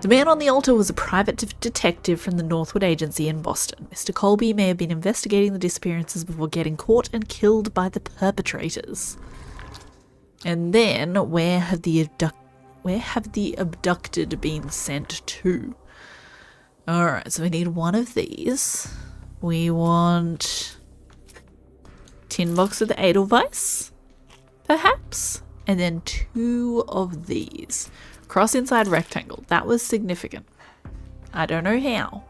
Speaker 1: The man on the altar was a private detective from the Northwood Agency in Boston. Mr. Colby may have been investigating the disappearances before getting caught and killed by the perpetrators. And then, where have the abducted been sent to? Alright, so we need one of these. We want tin box with the Edelweiss, perhaps? And then 2 of these. Cross inside rectangle. That was significant. I don't know how,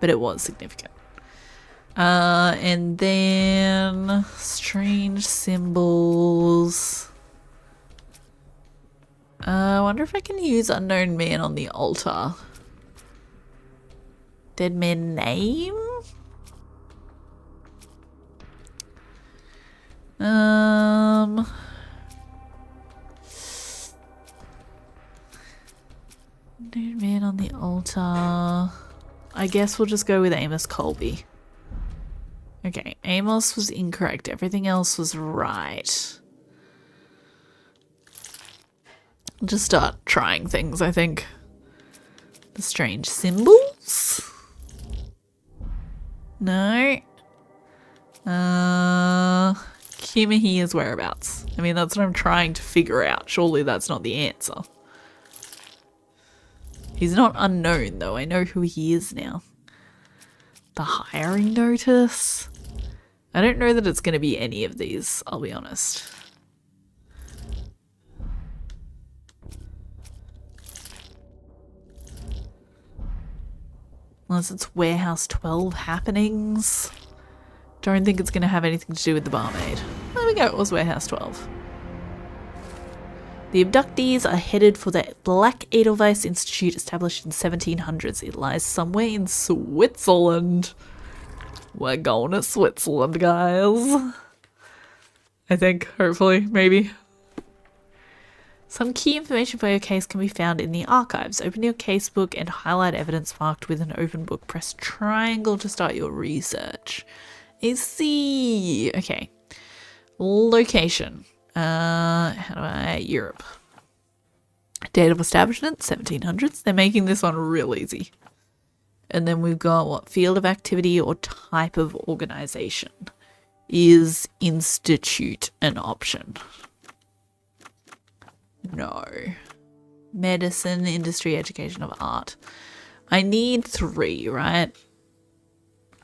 Speaker 1: but it was significant. And then strange symbols. I wonder if I can use unknown man on the altar. Dead man name? Unknown man on the altar. I guess we'll just go with Amos Colby. Okay, Amos was incorrect. Everything else was right. I'll just start trying things, I think. The strange symbols? No. Kimahia's whereabouts. I mean, that's what I'm trying to figure out. Surely that's not the answer. He's not unknown, though. I know who he is now. The hiring notice? I don't know that it's going to be any of these, I'll be honest. Unless it's Warehouse 12 happenings. Don't think it's going to have anything to do with the barmaid. There we go, it was Warehouse 12. The abductees are headed for the Black Edelweiss Institute established in 1700s. It lies somewhere in Switzerland. We're going to Switzerland, guys. I think, hopefully, maybe. Some key information for your case can be found in the archives. Open your casebook and highlight evidence marked with an open book. Press triangle to start your research. I see. Okay. Location. Europe. Date of establishment, 1700s. They're making this one real easy. And then we've got what? Field of activity or type of organization. Is institute an option? No. Medicine, industry, education of art. I need 3, right?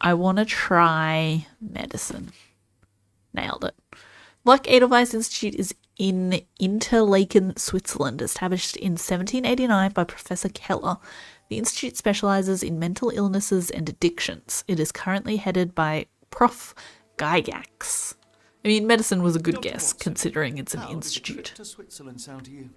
Speaker 1: I want to try medicine. Nailed it. Black Edelweiss Institute is in Interlaken, Switzerland, established in 1789 by Professor Keller. The institute specializes in mental illnesses and addictions. It is currently headed by Prof. Gygax. I mean, medicine was a good
Speaker 2: Dr.
Speaker 1: guess,
Speaker 2: Watson,
Speaker 1: considering it's an
Speaker 2: how does a
Speaker 1: institute.
Speaker 2: trip to Switzerland sound to you?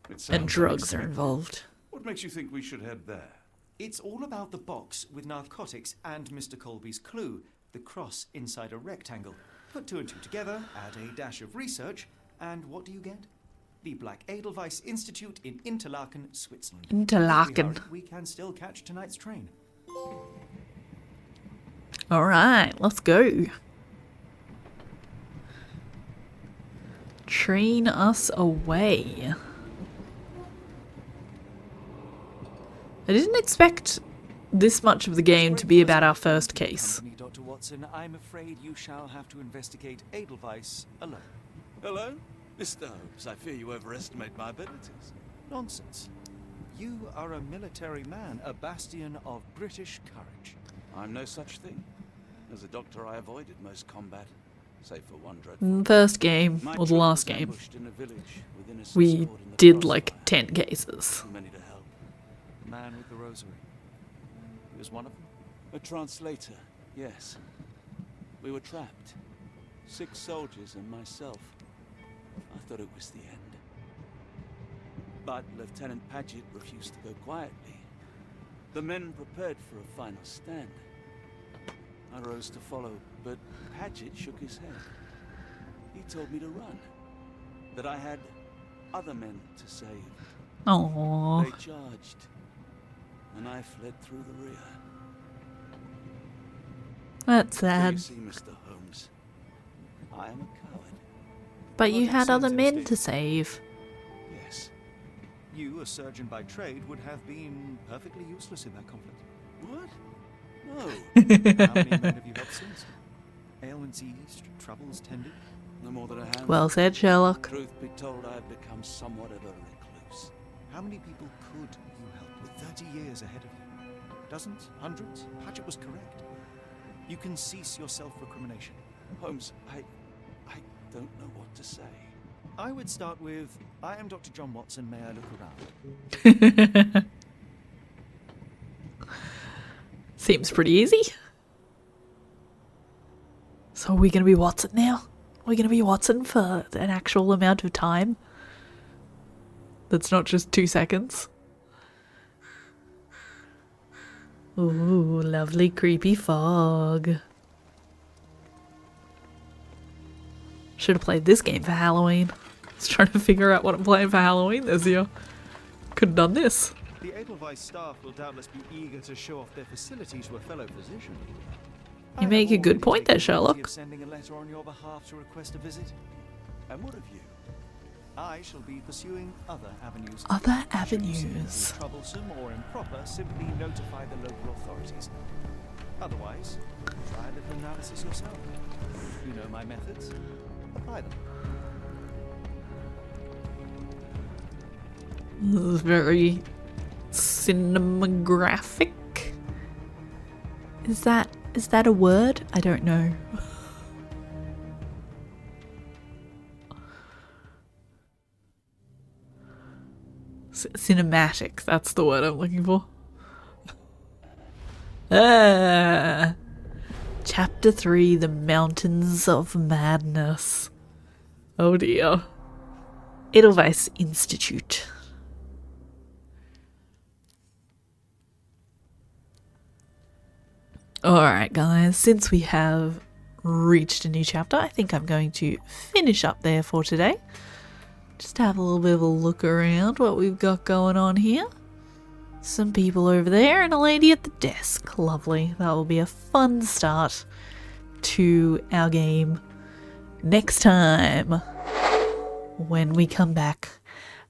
Speaker 3: It sounds
Speaker 1: And drugs are
Speaker 3: unexpected.
Speaker 1: involved.
Speaker 3: What makes you think we should head there?
Speaker 2: It's all about the box with narcotics and Mr. Colby's clue, the cross inside a rectangle. Put 2 and 2 together, add a dash of research, and what do you get? The Black Edelweiss Institute in Interlaken, Switzerland.
Speaker 1: Interlaken.
Speaker 2: If we hurry, we can still catch tonight's train.
Speaker 1: Alright, let's go. Train us away. I didn't expect this much of the game to be about our first case.
Speaker 2: Company, Dr. Watson, I'm afraid you shall have to investigate Edelweiss alone.
Speaker 3: Hello? Mr. Holmes, I fear you overestimate my abilities.
Speaker 2: Nonsense. You are a military man, a bastion of British courage.
Speaker 3: I'm no such thing. As a doctor, I avoided most combat, save for one dreadful.
Speaker 1: First game,
Speaker 3: My
Speaker 1: or the
Speaker 3: troop
Speaker 1: last
Speaker 3: was
Speaker 1: game,
Speaker 3: ambushed in a village with innocent
Speaker 1: we
Speaker 3: sword in the
Speaker 1: did like
Speaker 3: crossfire.
Speaker 1: 10 cases.
Speaker 3: Too many to help.
Speaker 2: The man with the rosary. He was one of them.
Speaker 3: A translator, yes. We were trapped. 6 soldiers and myself. I thought it was the end. But Lieutenant Paget refused to go quietly. The men prepared for a final stand. I rose to follow, but Paget shook his head. He told me to run. That I had other men to save.
Speaker 1: Aww.
Speaker 3: They charged, and I fled through the rear.
Speaker 1: That's
Speaker 3: So you
Speaker 1: sad.
Speaker 3: see, Mr. Holmes, I am a coward.
Speaker 1: But you
Speaker 2: Logic
Speaker 1: had other
Speaker 2: seems
Speaker 1: men
Speaker 2: instinct.
Speaker 1: to save.
Speaker 3: Yes.
Speaker 2: You, a surgeon by trade, would have been perfectly useless in that conflict.
Speaker 3: What? No.
Speaker 2: How many men have you helped since? Ailments eased, troubles tended?
Speaker 3: No more than a handful.
Speaker 1: Well said, Sherlock.
Speaker 3: Truth be told, I have become somewhat of a recluse.
Speaker 2: How many people could you help with 30 years ahead of you? Dozens? Hundreds? Paget was correct. You can cease your self-recrimination.
Speaker 3: Holmes, I don't know what to say.
Speaker 2: I would start with, I am Dr. John Watson, may I look around?
Speaker 1: Seems pretty easy. So are we going to be Watson now? Are we going to be Watson for an actual amount of time? That's not just 2 seconds. Ooh, lovely creepy fog. Should have played this game for Halloween. I was trying to figure out what I'm playing for Halloween this year. Could have done this.
Speaker 2: The Edelweiss staff will doubtless be eager to show off their facilities to a fellow physician.
Speaker 1: You make a good point there, Sherlock.
Speaker 2: Of sending a letter on your behalf to request a visit.
Speaker 3: And what of you?
Speaker 2: I shall be pursuing other avenues.
Speaker 1: Other
Speaker 2: Should you see it
Speaker 1: avenues.
Speaker 2: be troublesome or improper, simply notify the local authorities. Otherwise, try a little analysis yourself. You know my methods. Apply them.
Speaker 1: This is very cinematographic. Is that a word? I don't know. Cinematic, that's the word I'm looking for. Chapter 3, The Mountains of Madness. Oh dear. Edelweiss Institute. Alright guys, since we have reached a new chapter, I think I'm going to finish up there for today. Just have a little bit of a look around what we've got going on here. Some people over there and a lady at the desk. Lovely. That will be a fun start to our game next time when we come back.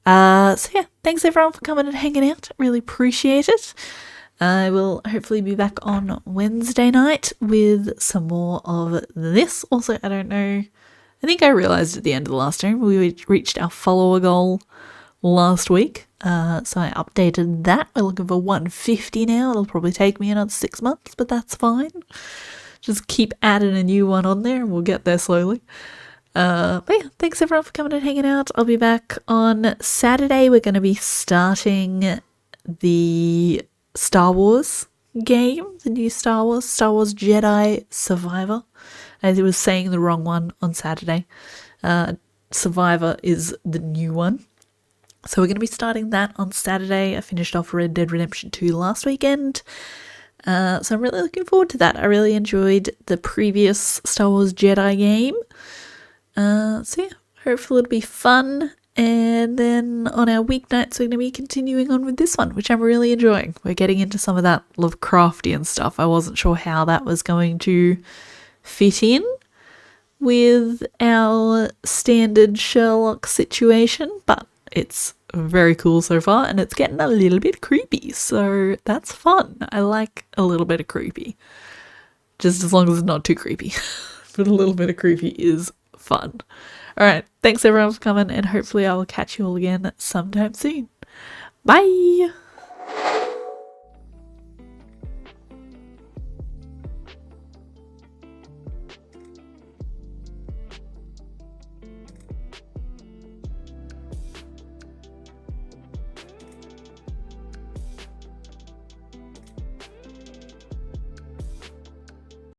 Speaker 1: So yeah, thanks everyone for coming and hanging out. Really appreciate it. I will hopefully be back on Wednesday night with some more of this. Also, I don't know, I think I realised at the end of the last stream we reached our follower goal last week. So I updated that. We're looking for 150 now. It'll probably take me another 6 months, but that's fine. Just keep adding a new one on there and we'll get there slowly. But yeah, thanks everyone for coming and hanging out. I'll be back on Saturday. We're going to be starting the Star Wars game, the new Star Wars Jedi Survivor. I was saying the wrong one on Saturday. Survivor is the new one. So we're going to be starting that on Saturday. I finished off Red Dead Redemption 2 last weekend. So I'm really looking forward to that. I really enjoyed the previous Star Wars Jedi game. So yeah, hopefully it'll be fun. And then on our weeknights, we're going to be continuing on with this one, which I'm really enjoying. We're getting into some of that Lovecraftian stuff. I wasn't sure how that was going to fit in with our standard Sherlock situation, but it's very cool so far, and it's getting a little bit creepy, so that's fun. I like a little bit of creepy. Just as long as it's not too creepy. But a little bit of creepy is fun. Alright, thanks everyone for coming, and hopefully I will catch you all again sometime soon. Bye!